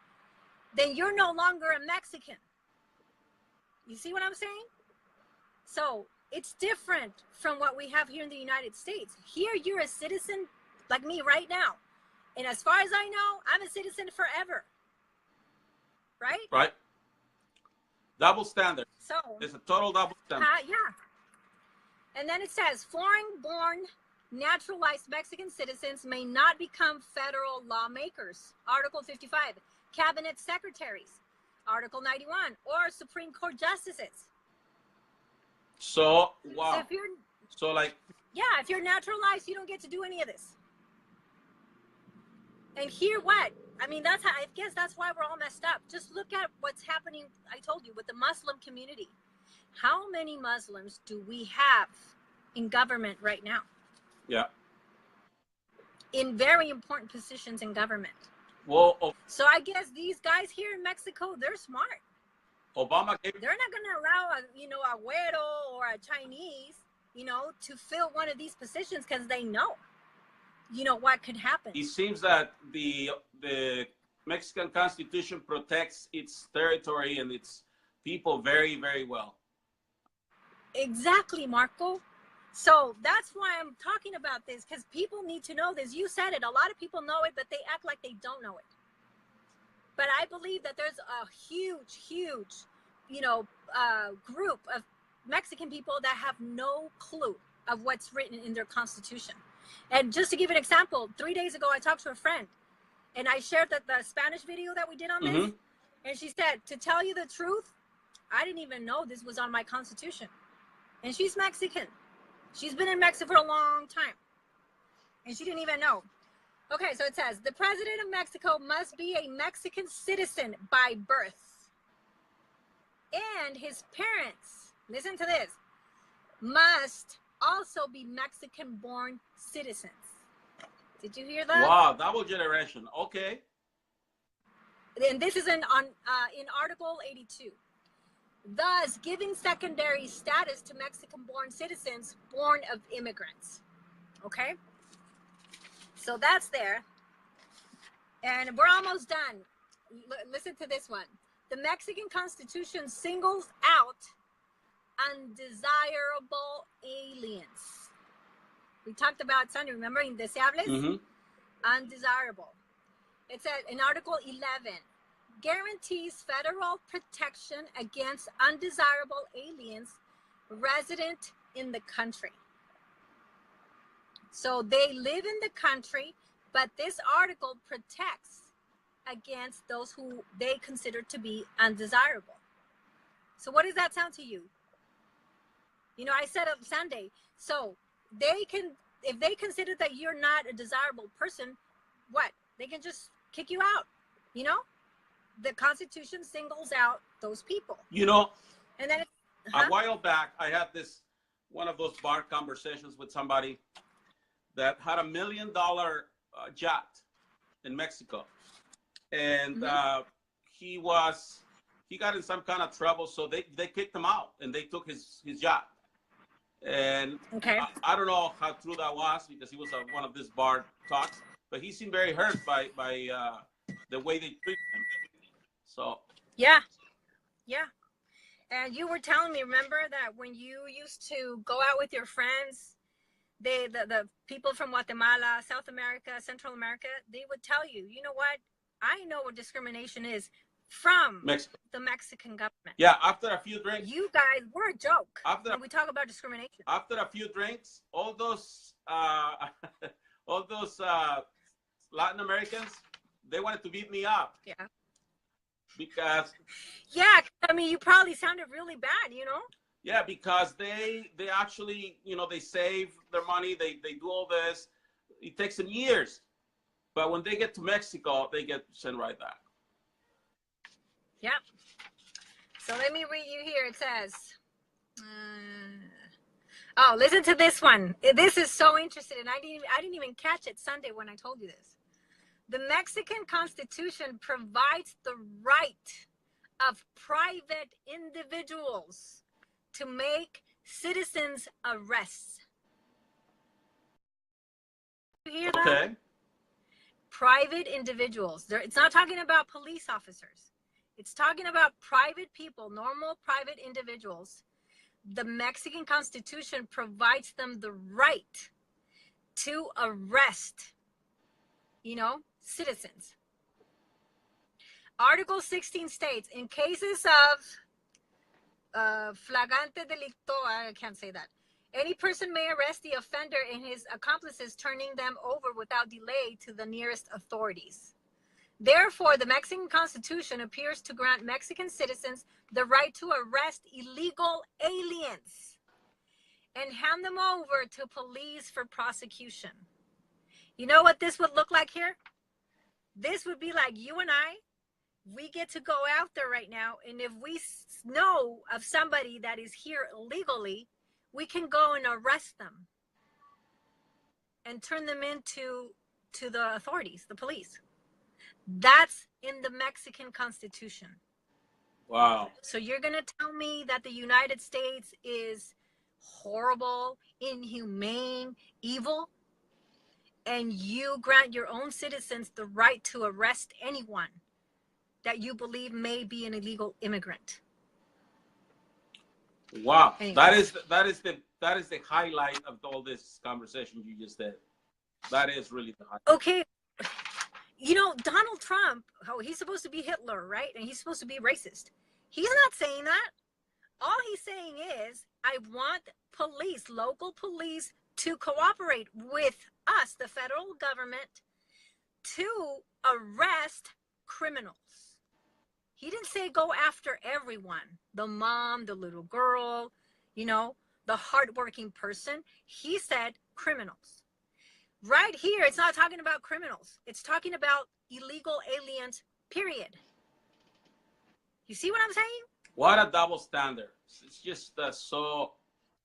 then you're no longer a Mexican. You see what I'm saying? So it's different from what we have here in the United States. Here, you're a citizen like me right now. And as far as I know, I'm a citizen forever. Right? Right. Double standard. So it's a total double standard. Yeah. And then it says foreign-born naturalized Mexican citizens may not become federal lawmakers. Article 55, cabinet secretaries. Article 91, or Supreme Court justices. So, wow. So if you're naturalized, you don't get to do any of this. And here, what? I mean, I guess that's why we're all messed up. Just look at what's happening, I told you, with the Muslim community. How many Muslims do we have in government right now? Yeah. In very important positions in government. Well, so I guess these guys here in Mexico, they're smart. They're not going to allow a güero or a Chinese, to fill one of these positions because they know, what could happen. It seems that the Mexican Constitution protects its territory and its people very, very well. Exactly, Marco. So that's why I'm talking about this, because people need to know this. You said it. A lot of people know it, but they act like they don't know it. But I believe that there's a huge, group of Mexican people that have no clue of what's written in their Constitution. And just to give an example, 3 days ago, I talked to a friend, and I shared the Spanish video that we did on this. And she said, to tell you the truth, I didn't even know this was on my Constitution. And she's Mexican. She's been in Mexico for a long time. And she didn't even know. Okay, so it says, the president of Mexico must be a Mexican citizen by birth. And his parents, listen to this, must also be Mexican-born citizens. Did you hear that? Wow, double generation. Okay. And this is in Article 82. Thus giving secondary status to Mexican-born citizens born of immigrants. Okay? So that's there. And we're almost done. Listen to this one. The Mexican Constitution singles out undesirable aliens. We talked about Sunday, remember, indeseables? Undesirable. It said in Article 11, guarantees federal protection against undesirable aliens resident in the country. So they live in the country, but this article protects against those who they consider to be undesirable. So what does that sound to you? I said on Sunday, so they can, if they consider that you're not a desirable person, what? They can just kick you out. You know, the Constitution singles out those people. You know, and then a while back, I had one of those bar conversations with somebody that had $1 million yacht in Mexico, and he got in some kind of trouble, so they kicked him out and they took his yacht. And I don't know how true that was, because he was at one of these bar talks, but he seemed very hurt by the way they treat him. So yeah. And you were telling me, remember, that when you used to go out with your friends, the people from Guatemala, South America, Central America, they would tell you, you know what? I know what discrimination is from the Mexican government. Yeah, after a few drinks. You guys were a joke when we talk about discrimination. After a few drinks, all those Latin Americans, they wanted to beat me up. Yeah. Because. Yeah, I mean, you probably sounded really bad, you know? Yeah, because they actually, you know, they save their money, they do all this. It takes them years. But when they get to Mexico, they get sent right back. Yeah. So let me read you here. It says, oh, listen to this one. This is so interesting, and I didn't even catch it Sunday when I told you this. The Mexican Constitution provides the right of private individuals to make citizens arrests. You hear that? Okay. Private individuals. It's not talking about police officers. It's talking about private people, normal private individuals. The Mexican Constitution provides them the right to arrest, you know, citizens. Article 16 states, in cases of flagrante delicto, I can't say that, any person may arrest the offender and his accomplices, turning them over without delay to the nearest authorities. Therefore, the Mexican Constitution appears to grant Mexican citizens the right to arrest illegal aliens and hand them over to police for prosecution. You know what this would look like here? This would be like you and I. We get to go out there right now, and if we know of somebody that is here illegally, we can go and arrest them and turn them into the authorities, the police. That's in the Mexican Constitution. Wow. So you're going to tell me that the United States is horrible, inhumane, evil, and you grant your own citizens the right to arrest anyone that you believe may be an illegal immigrant? Wow. Anyway. That is the highlight of all this conversation you just did. That is really the highlight. Okay. You know, Donald Trump, he's supposed to be Hitler, right? And he's supposed to be racist. He's not saying that. All he's saying is, I want police, local police, to cooperate with us, the federal government, to arrest criminals. He didn't say go after everyone, the mom, the little girl, you know, the hardworking person. He said criminals. Right here, it's not talking about criminals. It's talking about illegal aliens, period. You see what I'm saying? What a double standard. It's just so...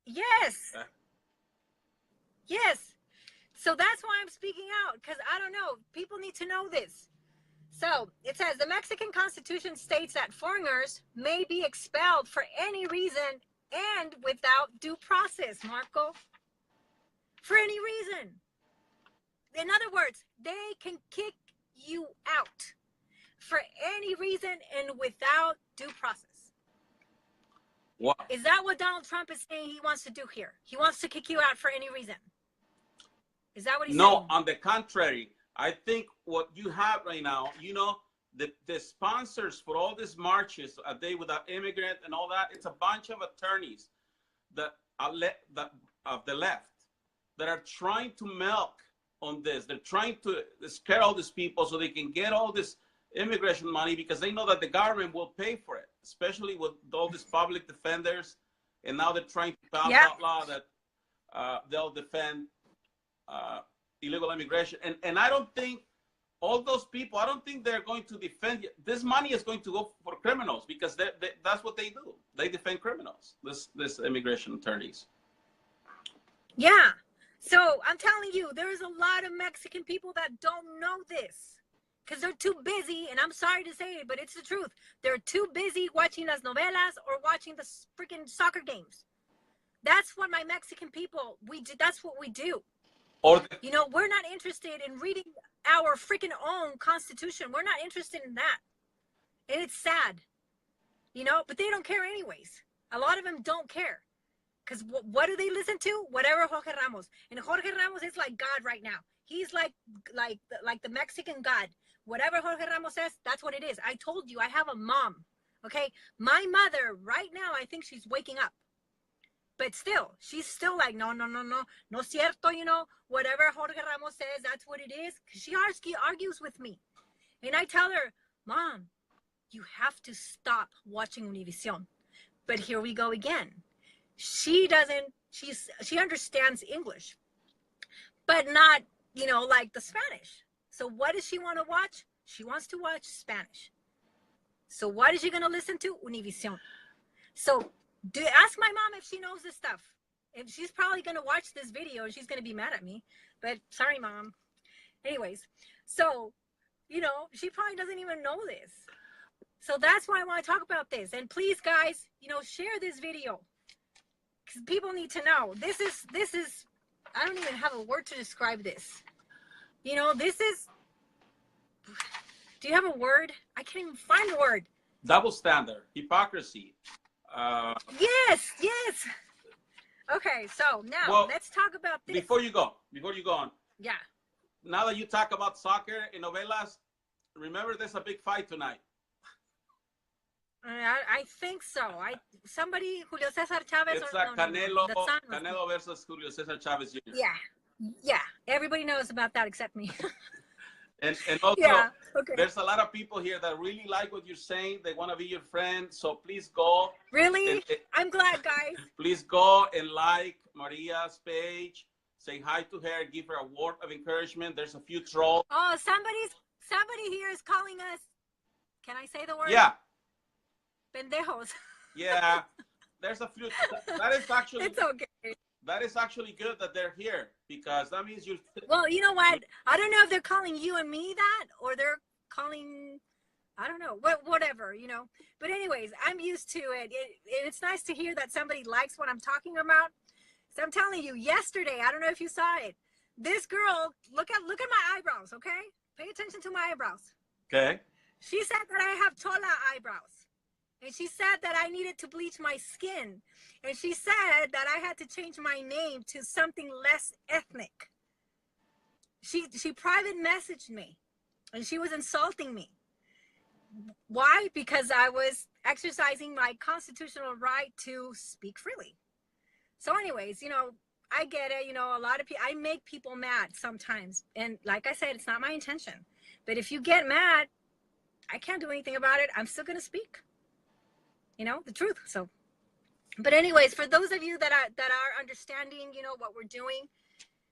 Yes. Yes. So that's why I'm speaking out, because I don't know. People need to know this. So it says the Mexican Constitution states that foreigners may be expelled for any reason and without due process, Marco. For any reason. In other words, they can kick you out for any reason and without due process. What? Is that what Donald Trump is saying he wants to do here? He wants to kick you out for any reason. Is that what he's saying? No, on the contrary. I think what you have right now, you know, the sponsors for all these marches, A Day Without Immigrant and all that, it's a bunch of attorneys that of the left that are trying to milk on this. They're trying to scare all these people so they can get all this immigration money, because they know that the government will pay for it, especially with all these public defenders. And now they're trying to pass that law that they'll defend illegal immigration. And I don't think all those people, I don't think they're going to defend. This money is going to go for criminals because that's what they do. They defend criminals, this immigration attorneys. Yeah. So I'm telling you, there's a lot of Mexican people that don't know this because they're too busy. And I'm sorry to say it, but it's the truth. They're too busy watching las novelas or watching the freaking soccer games. That's what my Mexican people, we do. That's what we do. Or you know, we're not interested in reading our freaking own constitution. We're not interested in that. And it's sad, you know, but they don't care anyways. A lot of them don't care. Because what do they listen to? Whatever Jorge Ramos. And Jorge Ramos is like God right now. He's like the Mexican God. Whatever Jorge Ramos says, that's what it is. I told you, I have a mom. Okay? My mother, right now, I think she's waking up. But still, she's still like, no cierto, you know, whatever Jorge Ramos says, that's what it is. She argues with me. And I tell her, Mom, you have to stop watching Univision. But here we go again. She understands English, but not, you know, like the Spanish. So what does she want to watch? She wants to watch Spanish. So what is she going to listen to? Univision. So ask my mom if she knows this stuff. And she's probably going to watch this video and she's going to be mad at me. But sorry, Mom. Anyways, so, you know, she probably doesn't even know this. So that's why I want to talk about this. And please, guys, you know, share this video. Because people need to know. This is, I don't even have a word to describe this. You know, this is, do you have a word? I can't even find a word. Double standard, hypocrisy. Yes. Okay, so now let's talk about this. Before you go on. Yeah. Now that you talk about soccer and novelas, remember there's a big fight tonight. I think so. Somebody, Julio Cesar Chavez. It's Canelo versus Julio Cesar Chavez Jr. Yeah. Everybody knows about that except me. And also, yeah, okay. There's a lot of people here that really like what you're saying. They want to be your friend. So please go. Really? I'm glad, guys. Please go and like Maria's page. Say hi to her. Give her a word of encouragement. There's a few trolls. Oh, somebody here is calling us. Can I say the word? Yeah. Pendejos. Yeah. There's a few. That is actually. It's okay. That is actually good that they're here because that means you. Well, you know what? I don't know if they're calling you and me that, or they're calling, I don't know, whatever, you know. But anyways, I'm used to it. It's nice to hear that somebody likes what I'm talking about. So I'm telling you, yesterday, I don't know if you saw it. This girl, look at my eyebrows, okay? Pay attention to my eyebrows. Okay. She said that I have chola eyebrows. And she said that I needed to bleach my skin. And she said that I had to change my name to something less ethnic. She private messaged me. And she was insulting me. Why? Because I was exercising my constitutional right to speak freely. So anyways, you know, I get it. You know, a lot of people, I make people mad sometimes. And like I said, it's not my intention. But if you get mad, I can't do anything about it. I'm still going to speak. You know, the truth. So, but anyways, for those of you that are understanding, you know, what we're doing,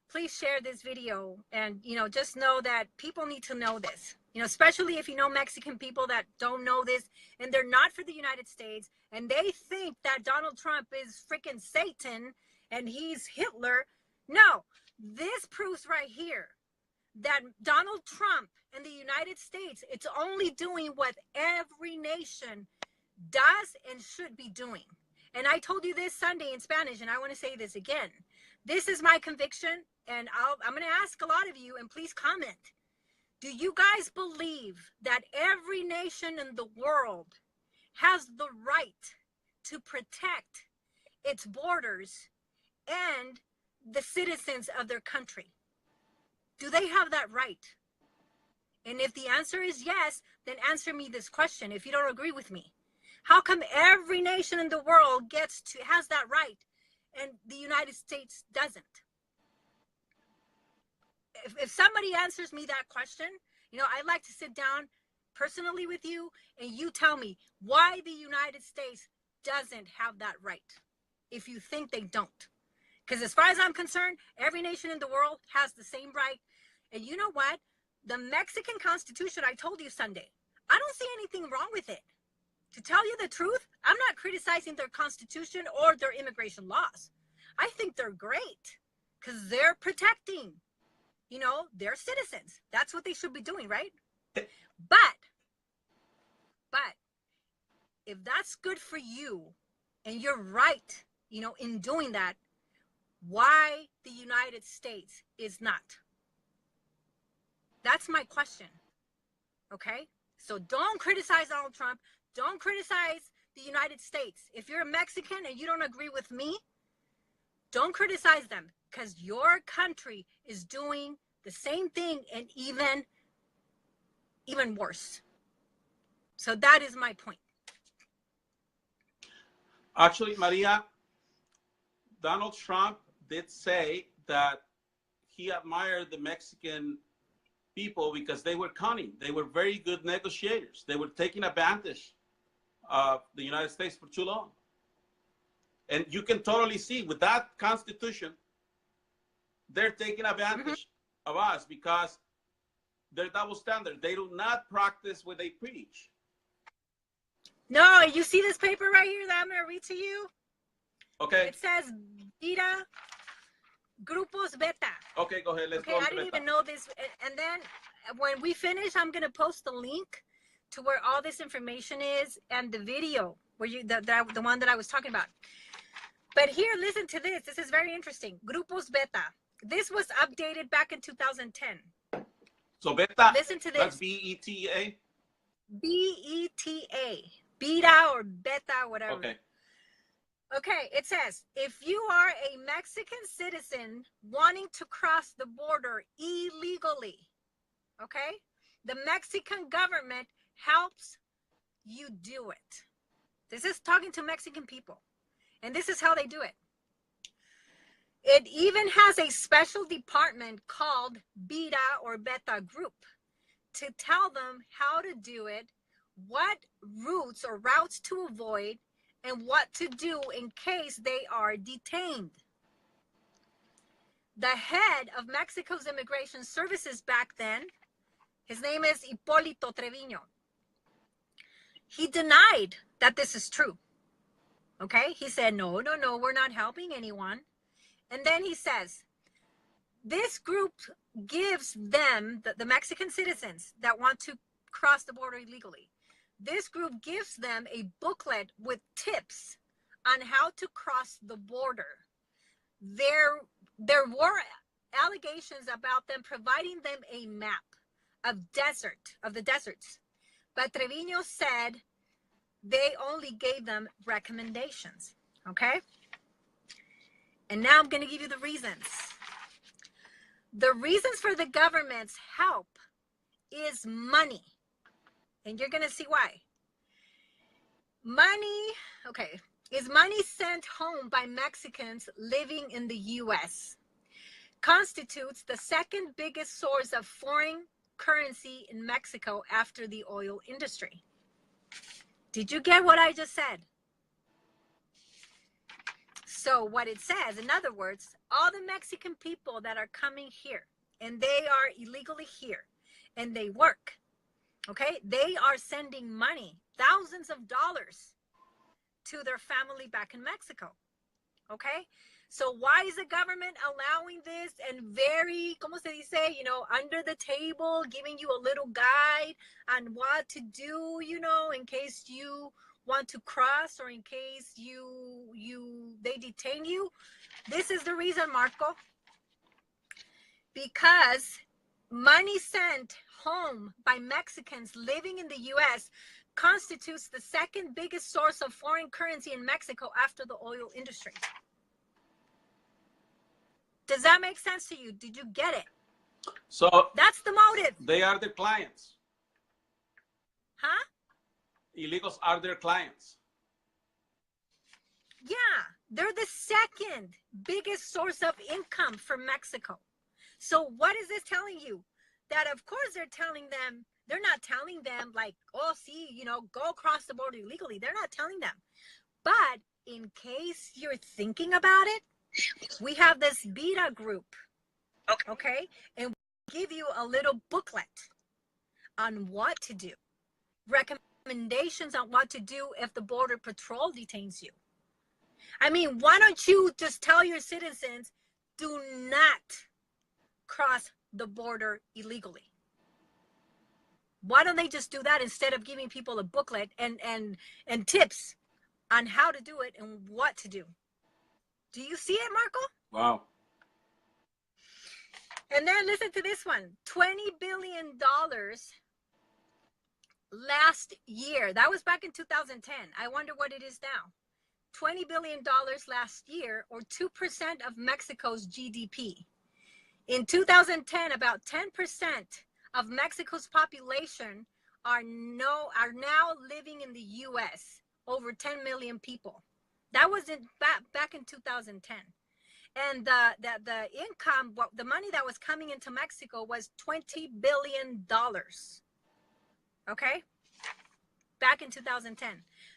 please share this video. And, you know, just know that people need to know this, you know, especially if you know Mexican people that don't know this and they're not for the United States and they think that Donald Trump is freaking Satan and he's Hitler. No, this proves right here that Donald Trump and the United States, it's only doing what every nation does and should be doing. And I told you this Sunday in Spanish, and I want to say this again. This is my conviction, and I'm going to ask a lot of you, and please comment. Do you guys believe that every nation in the world has the right to protect its borders and the citizens of their country? Do they have that right? And if the answer is yes, then answer me this question if you don't agree with me. How come every nation in the world has that right and the United States doesn't? If somebody answers me that question, you know, I'd like to sit down personally with you and you tell me why the United States doesn't have that right if you think they don't. Because as far as I'm concerned, every nation in the world has the same right. And you know what? The Mexican Constitution, I told you Sunday, I don't see anything wrong with it. To tell you the truth, I'm not criticizing their constitution or their immigration laws. I think they're great because they're protecting, their citizens. That's what they should be doing, right? But if that's good for you and you're right, in doing that, why the United States is not? That's my question. Okay? So don't criticize Donald Trump. Don't criticize the United States. If you're a Mexican and you don't agree with me, don't criticize them, because your country is doing the same thing and even worse. So that is my point. Actually, Maria, Donald Trump did say that he admired the Mexican people because they were cunning. They were very good negotiators. They were taking advantage of the United States for too long. And you can totally see with that constitution, they're taking advantage of us because they're double standard. They do not practice what they preach. No, you see this paper right here that I'm going to read to you? Okay. It says Beta Grupos Beta. Okay, go ahead. Let's go. I didn't even know this. And then when we finish, I'm going to post the link to where all this information is and the video where the one that I was talking about. But here, listen to this. This is very interesting. Grupos Beta. This was updated back in 2010. So Beta. Listen to this. That's B-E-T-A? B-E-T-A. Beta or Beta, whatever. Okay, it says, if you are a Mexican citizen wanting to cross the border illegally, okay, the Mexican government helps you do it. This is talking to Mexican people, and this is how they do it. It even has a special department called Beta or Beta Group to tell them how to do it, what routes to avoid, and what to do in case they are detained. The head of Mexico's immigration services back then, his name is Hipólito Treviño. He denied that this is true. Okay? He said, no, we're not helping anyone. And then he says, this group gives them, the Mexican citizens that want to cross the border illegally, this group gives them a booklet with tips on how to cross the border. There were allegations about them providing them a map of the deserts. But Treviño said they only gave them recommendations. Okay? And now I'm going to give you the reasons. The reasons for the government's help is money. And you're going to see why. Is money sent home by Mexicans living in the U.S. constitutes the second biggest source of foreign currency in Mexico after the oil industry. Did you get what I just said? So what it says, in other words, all the Mexican people that are coming here, and they are illegally here, and they work, okay, they are sending money, thousands of dollars, to their family back in Mexico, okay? So why is the government allowing this and very, como se dice, under the table, giving you a little guide on what to do, in case you want to cross or in case they detain you? This is the reason, Marco. Because money sent home by Mexicans living in the U.S. constitutes the second biggest source of foreign currency in Mexico after the oil industry. Does that make sense to you? Did you get it? So that's the motive. They are their clients. Huh? Illegals are their clients. Yeah, they're the second biggest source of income for Mexico. So what is this telling you? That of course they're not telling them like, oh, see, go across the border illegally. They're not telling them. But in case you're thinking about it, We have this beta group, okay? And we give you a little booklet on what to do, recommendations on what to do if the Border Patrol detains you. I mean, why don't you just tell your citizens, do not cross the border illegally? Why don't they just do that instead of giving people a booklet and tips on how to do it and what to do? Do you see it, Marco? Wow. And then listen to this one. $20 billion last year. That was back in 2010. I wonder what it is now. $20 billion last year, or 2% of Mexico's GDP. In 2010, about 10% of Mexico's population are now living in the U.S., over 10 million people. That was back in 2010. And the income, the money that was coming into Mexico was $20 billion. Okay? Back in 2010,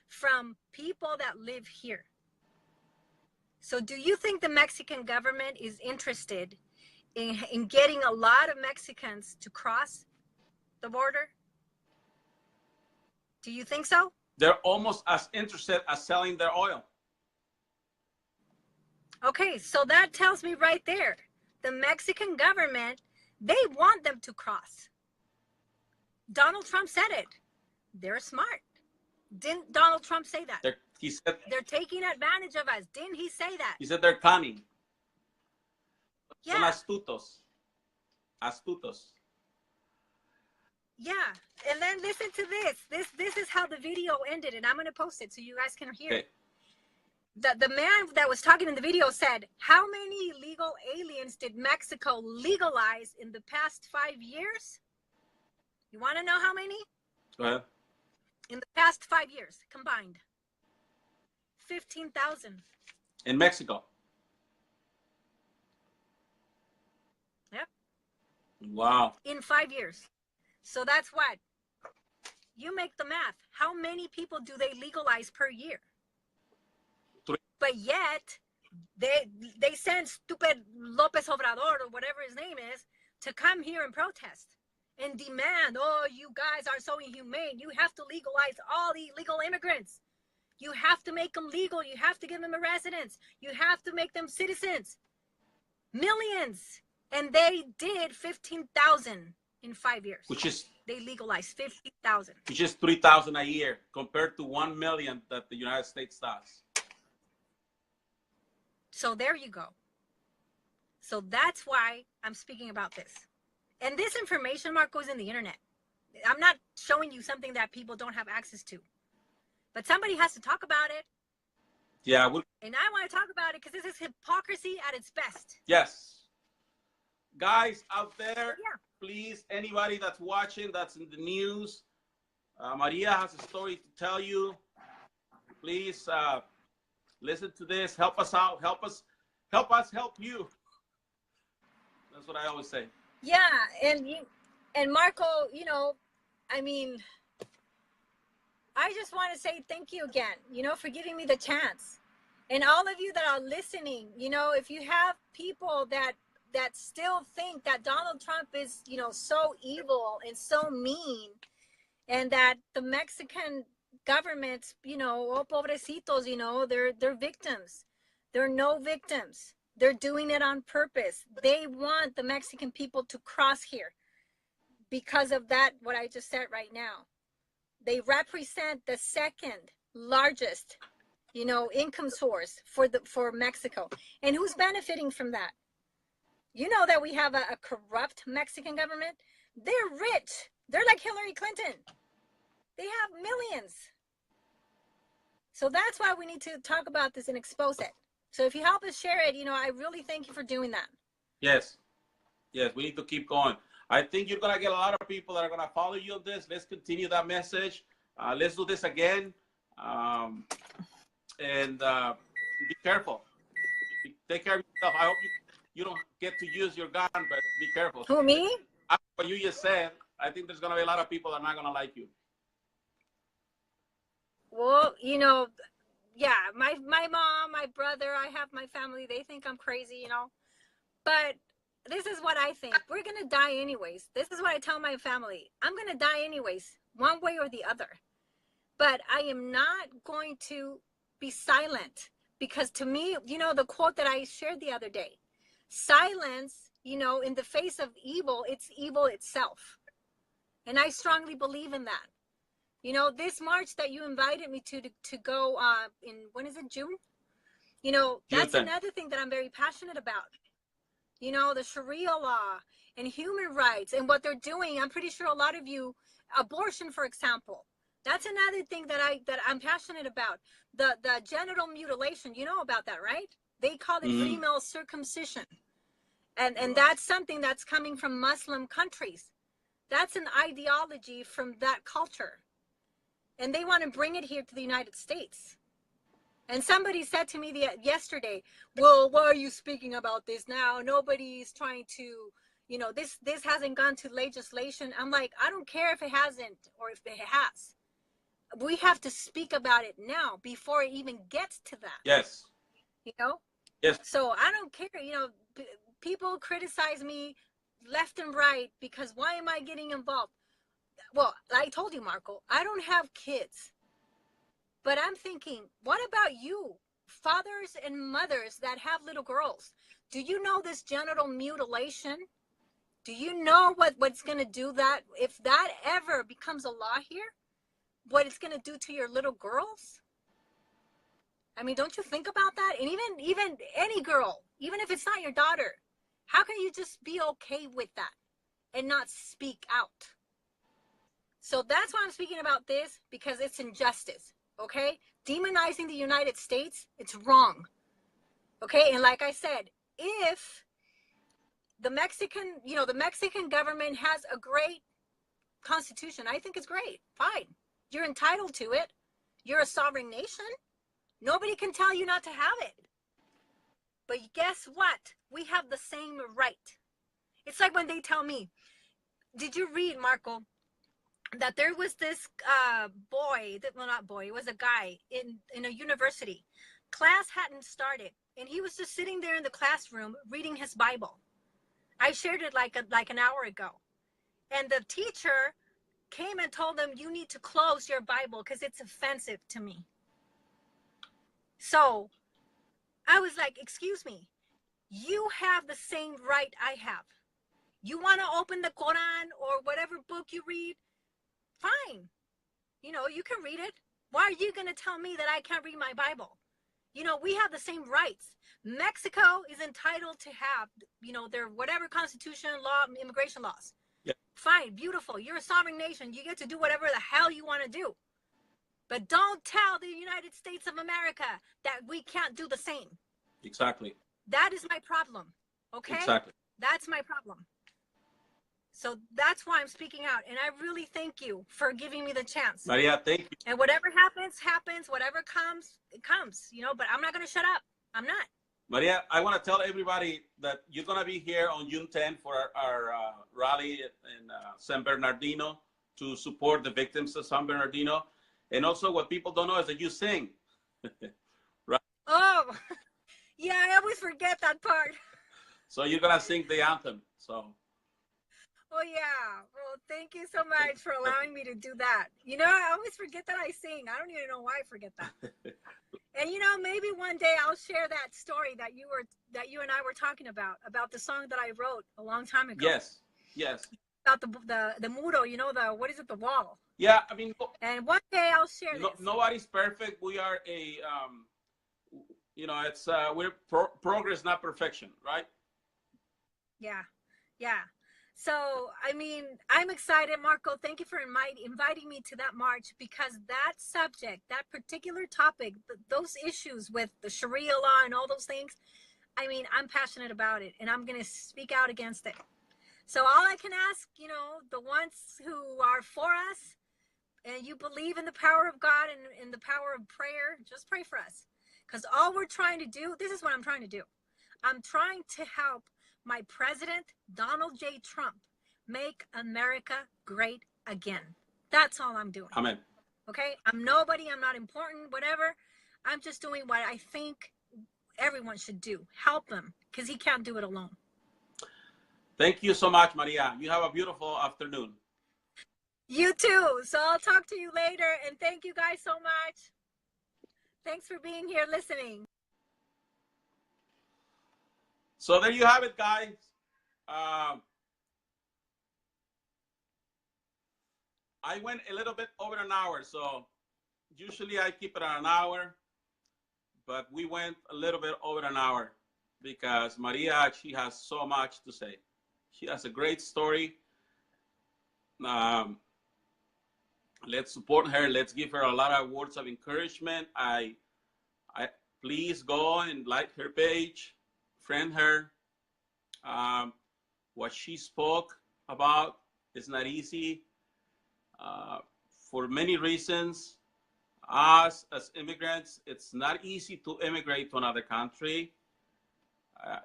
from people that live here. So do you think the Mexican government is interested in getting a lot of Mexicans to cross the border? Do you think so? They're almost as interested as selling their oil. Okay, so that tells me right there, the Mexican government, they want them to cross. Donald Trump said it. They're smart. Didn't Donald Trump say that? He said they're taking advantage of us. Didn't he say that? He said they're cunning. Yeah. Son astutos. Astutos. Yeah. And then listen to this. This is how the video ended, and I'm going to post it so you guys can hear it. The man that was talking in the video said, how many illegal aliens did Mexico legalize in the past 5 years? You want to know how many? Go ahead. In the past 5 years, combined. 15,000. In Mexico? Yep. Wow. In 5 years. So that's what? You make the math. How many people do they legalize per year? 3. But yet, they send stupid Lopez Obrador, or whatever his name is, to come here and protest and demand, oh, you guys are so inhumane. You have to legalize all the illegal immigrants. You have to make them legal. You have to give them a residence. You have to make them citizens. Millions. And they did 15,000 in 5 years. Which is, they legalized 50,000. Which is 3,000 a year compared to 1 million that the United States does. So there you go. So that's why I'm speaking about this. And this information, Marco, is in the internet. I'm not showing you something that people don't have access to. But somebody has to talk about it. Yeah. And I want to talk about it because this is hypocrisy at its best. Yes. Guys out there, please, anybody that's watching, that's in the news, Maria has a story to tell you. Please listen to this. Help us out. Help us help you. That's what I always say. Yeah, and Marco, you know, I mean, I just want to say thank you again, you know, for giving me the chance. And all of you that are listening, you know, if you have people that still think that Donald Trump is, you know, so evil and so mean, and that the Mexican government, you know, oh, pobrecitos, you know, they're victims. They're no victims. They're doing it on purpose. They want the Mexican people to cross here because of that, what I just said right now. They represent the second largest, you know, income source for Mexico. And who's benefiting from that? You know that we have a corrupt Mexican government. They're rich. They're like Hillary Clinton. They have millions. So that's why we need to talk about this and expose it. So if you help us share it, you know, I really thank you for doing that. Yes. Yes, we need to keep going. I think you're going to get a lot of people that are going to follow you on this. Let's continue that message. Let's do this again. And be careful. Take care of yourself. I hope you don't get to use your gun, but be careful. Who, me? After what you just said, I think there's going to be a lot of people that are not going to like you. Well, you know, yeah, my mom, my brother, I have my family, they think I'm crazy, you know. But this is what I think. We're going to die anyways. This is what I tell my family. I'm going to die anyways, one way or the other. But I am not going to be silent, because to me, you know, the quote that I shared the other day, silence, you know, in the face of evil, it's evil itself. And I strongly believe in that. You know, this march that you invited me to go in, when is it, June? You know, that's another thing that I'm very passionate about. You know, the Sharia law and human rights and what they're doing. I'm pretty sure a lot of you, abortion, for example, that's another thing that I'm passionate about. The genital mutilation, you know about that, right? They call it female circumcision. And that's something that's coming from Muslim countries. That's an ideology from that culture. And they want to bring it here to the United States. And somebody said to me yesterday, well, why are you speaking about this now? Nobody's trying to, you know, this hasn't gone to legislation. I'm like, I don't care if it hasn't or if it has. We have to speak about it now before it even gets to that. Yes. You know? Yes. So I don't care. You know, people criticize me left and right because why am I getting involved? Well, I told you, Marco, I don't have kids. But I'm thinking, what about you, fathers and mothers that have little girls? Do you know this genital mutilation? Do you know what's going to do that? If that ever becomes a law here, what it's going to do to your little girls? I mean, don't you think about that? And even any girl, even if it's not your daughter, how can you just be okay with that and not speak out? So that's why I'm speaking about this, because it's injustice, okay? Demonizing the United States, it's wrong, okay? And like I said, if the Mexican, you know, the Mexican government has a great constitution, I think it's great, fine. You're entitled to it. You're a sovereign nation. Nobody can tell you not to have it. But guess what? We have the same right. It's like when they tell me, did you read, Marco, that there was this boy, well, not boy, it was a guy in a university. Class hadn't started, and he was just sitting there in the classroom reading his Bible. I shared it like an hour ago. And the teacher came and told him, you need to close your Bible because it's offensive to me. So I was like, excuse me, you have the same right I have. You want to open the Quran or whatever book you read? Fine. You know, you can read it. Why are you going to tell me that I can't read my Bible? You know, we have the same rights. Mexico is entitled to have, you know, their whatever constitution, law, immigration laws. Yeah. Fine, beautiful. You're a sovereign nation. You get to do whatever the hell you want to do. But don't tell the United States of America that we can't do the same. Exactly. That is my problem. Okay? Exactly. That's my problem. So that's why I'm speaking out. And I really thank you for giving me the chance. Maria, thank you. And whatever happens, happens. Whatever comes, it comes. You know, but I'm not going to shut up. I'm not. Maria, I want to tell everybody that you're going to be here on June 10th for our rally in San Bernardino to support the victims of San Bernardino. And also what people don't know is that you sing. Right? Oh, yeah, I always forget that part. So you're going to sing the anthem. So. Oh, yeah. Well, thank you so much for allowing me to do that. You know, I always forget that I sing. I don't even know why I forget that. And, you know, maybe one day I'll share that story that you and I were talking about the song that I wrote a long time ago. Yes, yes. About the muro, you know, what is it, the wall? Yeah, I mean. And one day I'll share this. Nobody's perfect. We are you know, it's, we're progress, not perfection, right? Yeah, yeah. So, I mean, I'm excited, Marco. Thank you for inviting me to that march, because that subject, that particular topic, those issues with the Sharia law and all those things, I mean, I'm passionate about it, and I'm going to speak out against it. So all I can ask, you know, the ones who are for us, and you believe in the power of God and in the power of prayer, just pray for us. Because all we're trying to do, this is what I'm trying to do. I'm trying to help my president, Donald J. Trump, make America great again. That's all I'm doing. Amen. Okay? I'm nobody. I'm not important, whatever. I'm just doing what I think everyone should do. Help him, because he can't do it alone. Thank you so much, Maria. You have a beautiful afternoon. You too. So I'll talk to you later. And thank you guys so much. Thanks for being here listening. So there you have it, guys. I went a little bit over an hour, so usually I keep it at an hour, but we went a little bit over an hour because Maria, she has so much to say. She has a great story. Let's support her. Let's give her a lot of words of encouragement. I please go and like her page, friend her. What she spoke about is not easy for many reasons. Us as immigrants, it's not easy to immigrate to another country.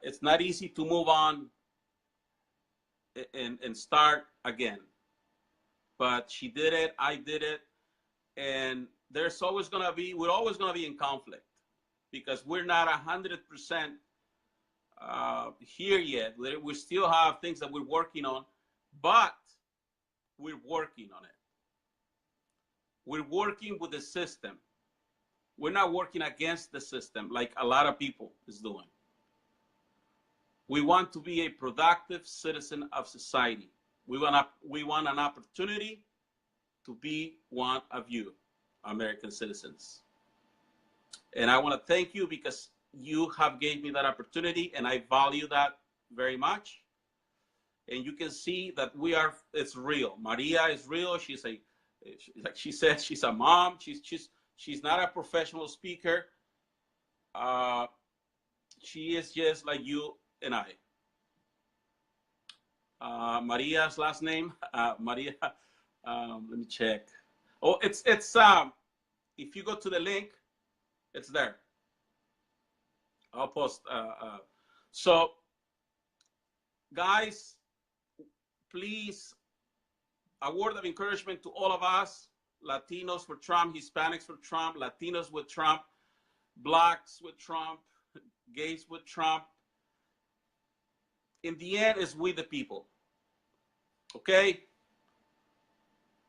It's not easy to move on and start again. But she did it, I did it, and there's always gonna be, we're always gonna be in conflict because we're not 100% here yet. We still have things that we're working on, but we're working on it. We're working with the system. We're not working against the system like a lot of people is doing. We want to be a productive citizen of society. We want an opportunity to be one of you, American citizens. And I want to thank you because you have gave me that opportunity, and I value that very much. And you can see that it's real. Maria is real. Like she said, she's a mom. She's not a professional speaker. She is just like you and I. Maria's last name, Maria. Let me check. Oh, it's if you go to the link, it's there. I'll post. So, guys, please, a word of encouragement to all of us: Latinos for Trump, Hispanics for Trump, Latinos with Trump, Blacks with Trump, gays with Trump. In the end, it's we the people. Okay?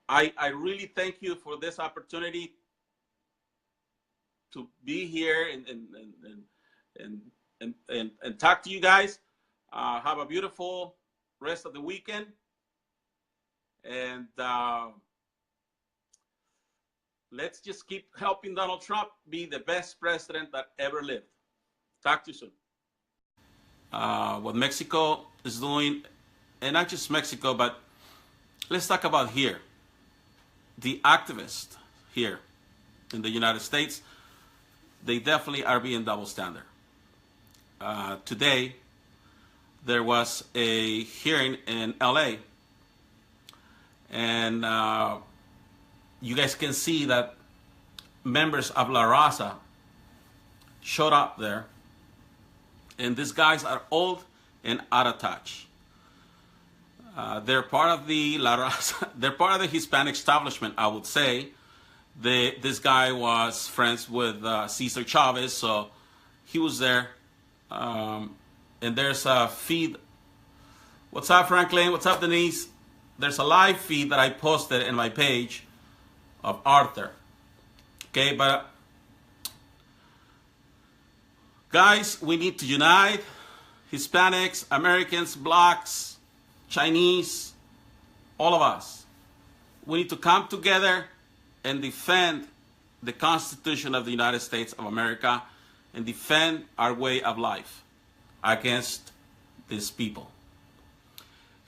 I really thank you for this opportunity to be here and talk to you guys. Have a beautiful rest of the weekend. And let's just keep helping Donald Trump be the best president that ever lived. Talk to you soon. What Mexico is doing, and not just Mexico, but let's talk about here. The activists here in the United States, they definitely are being double standard. Today, there was a hearing in LA, and you guys can see that members of La Raza showed up there, and these guys are old and out of touch. They're part of the La Raza, they're part of the Hispanic establishment, I would say. This guy was friends with Cesar Chavez, so he was there. And there's a feed. What's up, Franklin? What's up, Denise? There's a live feed that I posted in my page of Arthur. Okay, but guys, we need to unite. Hispanics, Americans, Blacks, Chinese, all of us. We need to come together and defend the Constitution of the United States of America and defend our way of life against these people.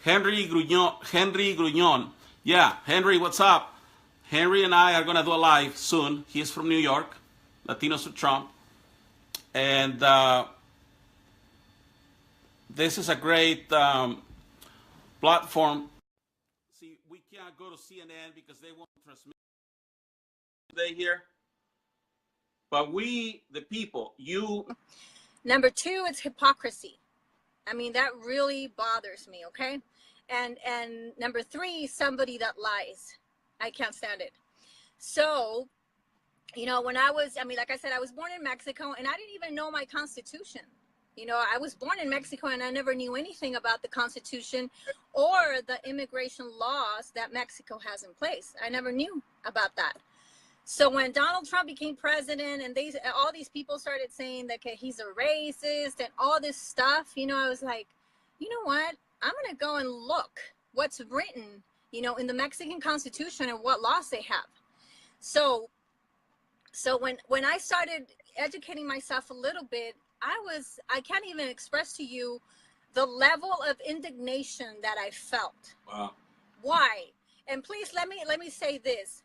Henry Grugnon. Yeah, Henry, what's up? Henry and I are going to do a live soon. He's from New York, Latinos for Trump. And this is a great platform. See, we can't go to CNN because they won't transmit today here. But we, the people, you. Number two, it's hypocrisy. I mean, that really bothers me, okay? And number three, somebody that lies. I can't stand it. So You know, when I was, I mean, like I said, I was born in Mexico and I didn't even know my Constitution. You know, I was born in Mexico and I never knew anything about the Constitution or the immigration laws that Mexico has in place. I never knew about that. So when Donald Trump became president and all these people started saying that okay, he's a racist and all this stuff, you know, I was like, you know what? I'm going to go and look what's written, you know, in the Mexican Constitution and what laws they have. So when I started educating myself a little bit, I can't even express to you the level of indignation that I felt. Wow. Why? And please let me say this.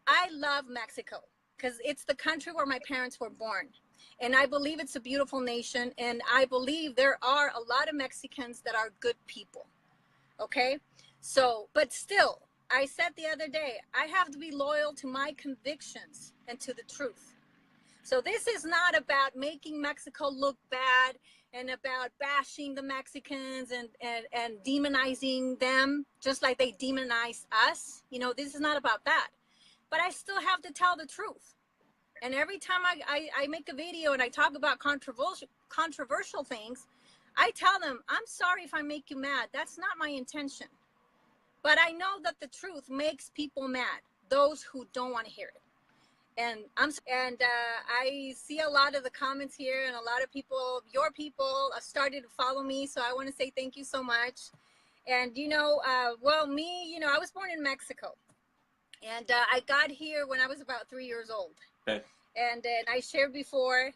I love Mexico because it's the country where my parents were born. And I believe it's a beautiful nation. And I believe there are a lot of Mexicans that are good people. Okay? So, but still, I said the other day, I have to be loyal to my convictions and to the truth. So this is not about making Mexico look bad and about bashing the Mexicans and demonizing them just like they demonized us. You know, this is not about that. But I still have to tell the truth. And every time I make a video and I talk about controversial things, I tell them, I'm sorry if I make you mad. That's not my intention. But I know that the truth makes people mad, those who don't want to hear it. And I see a lot of the comments here and a lot of people, your people have started to follow me. So I want to say thank you so much. And, you know, well, me, you know, I was born in Mexico. And I got here when I was about 3 years old. Okay. And I shared before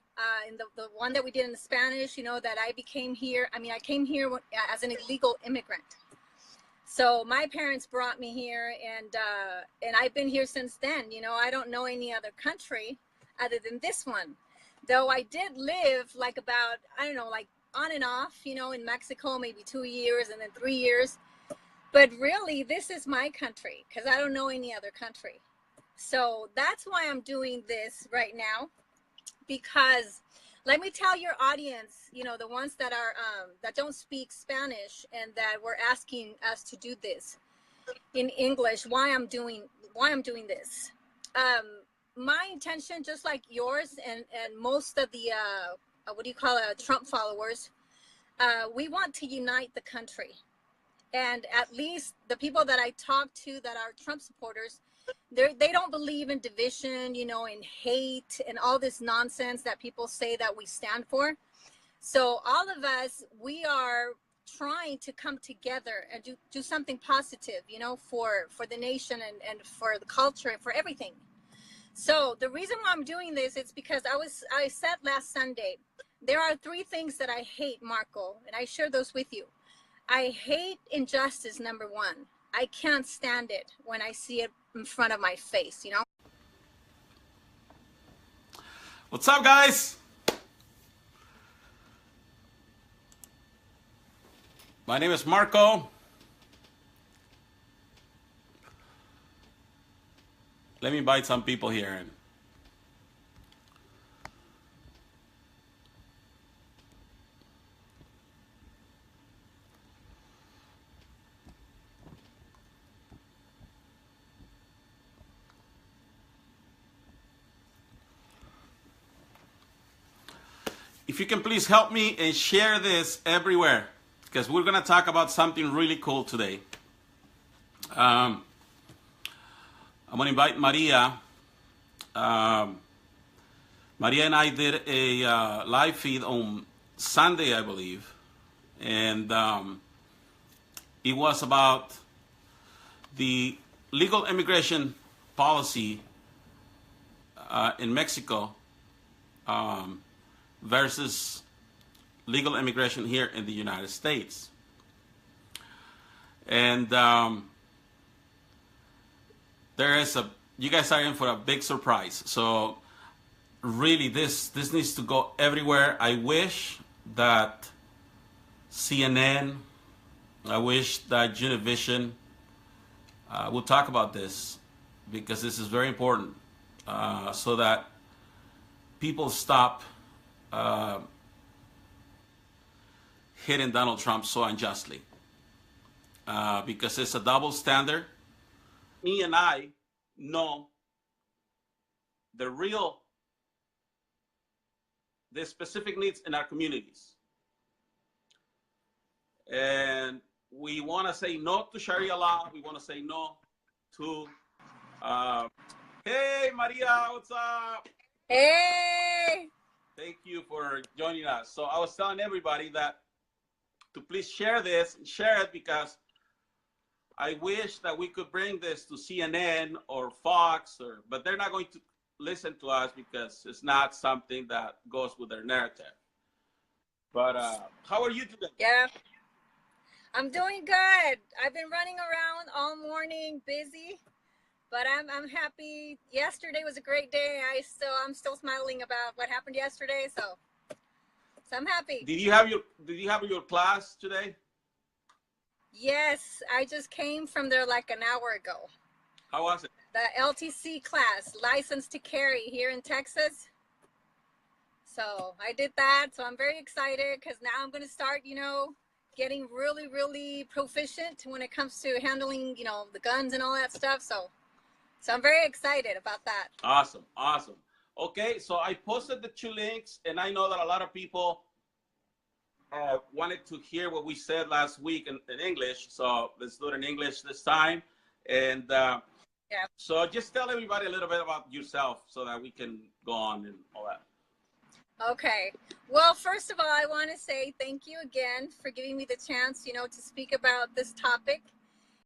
in the one that we did in Spanish, you know, that I came here as an illegal immigrant. So my parents brought me here, and I've been here since then. You know, I don't know any other country other than this one. Though I did live like about, I don't know, like on and off, you know, in Mexico, maybe 2 years and then 3 years. But really, this is my country because I don't know any other country. So that's why I'm doing this right now, because let me tell your audience, you know, the ones that are that don't speak Spanish and that were asking us to do this in English, why I'm doing this. My intention, just like yours and most of the what do you call it, Trump followers, we want to unite the country. And at least the people that I talk to that are Trump supporters, they don't believe in division, you know, in hate and all this nonsense that people say that we stand for. So all of us, we are trying to come together and do something positive, you know, for the nation and for the culture and for everything. So the reason why I'm doing this is because I said last Sunday, there are 3 things that I hate, Marco, and I share those with you. I hate injustice, number 1. I can't stand it when I see it in front of my face, you know? What's up, guys? My name is Marco. Let me invite some people here in. If you can please help me and share this everywhere, because we're going to talk about something really cool today. I'm going to invite Maria. Maria and I did a live feed on Sunday, I believe. And it was about the legal immigration policy in Mexico versus legal immigration here in the United States. And you guys are in for a big surprise. So really this needs to go everywhere. I wish that CNN, I wish that Univision will talk about this, because this is very important, so that people stop hitting Donald Trump so unjustly, because it's a double standard. Me and I know the specific needs in our communities. And we want to say no to Sharia law. We want to say no to, hey, Maria, what's up? Hey! Thank you for joining us. So I was telling everybody that to please share this, share it, because I wish that we could bring this to CNN or Fox, but they're not going to listen to us because it's not something that goes with their narrative. But how are you today? Yeah, I'm doing good. I've been running around all morning, busy, but I'm happy. Yesterday was a great day. I'm still smiling about what happened yesterday, so I'm happy. Did you have your class today? Yes, I just came from there like an hour ago. How was it? The LTC class, license to carry, here in Texas. So I did that. So I'm very excited because now I'm going to start, getting really, really proficient when it comes to handling, the guns and all that stuff. So I'm very excited about that. Awesome. Okay, so I posted the 2 links, and I know that a lot of people wanted to hear what we said last week in English. So let's do it in English this time. And yeah. So just tell everybody a little bit about yourself so that we can go on and all that. Okay. Well, first of all, I want to say thank you again for giving me the chance, to speak about this topic.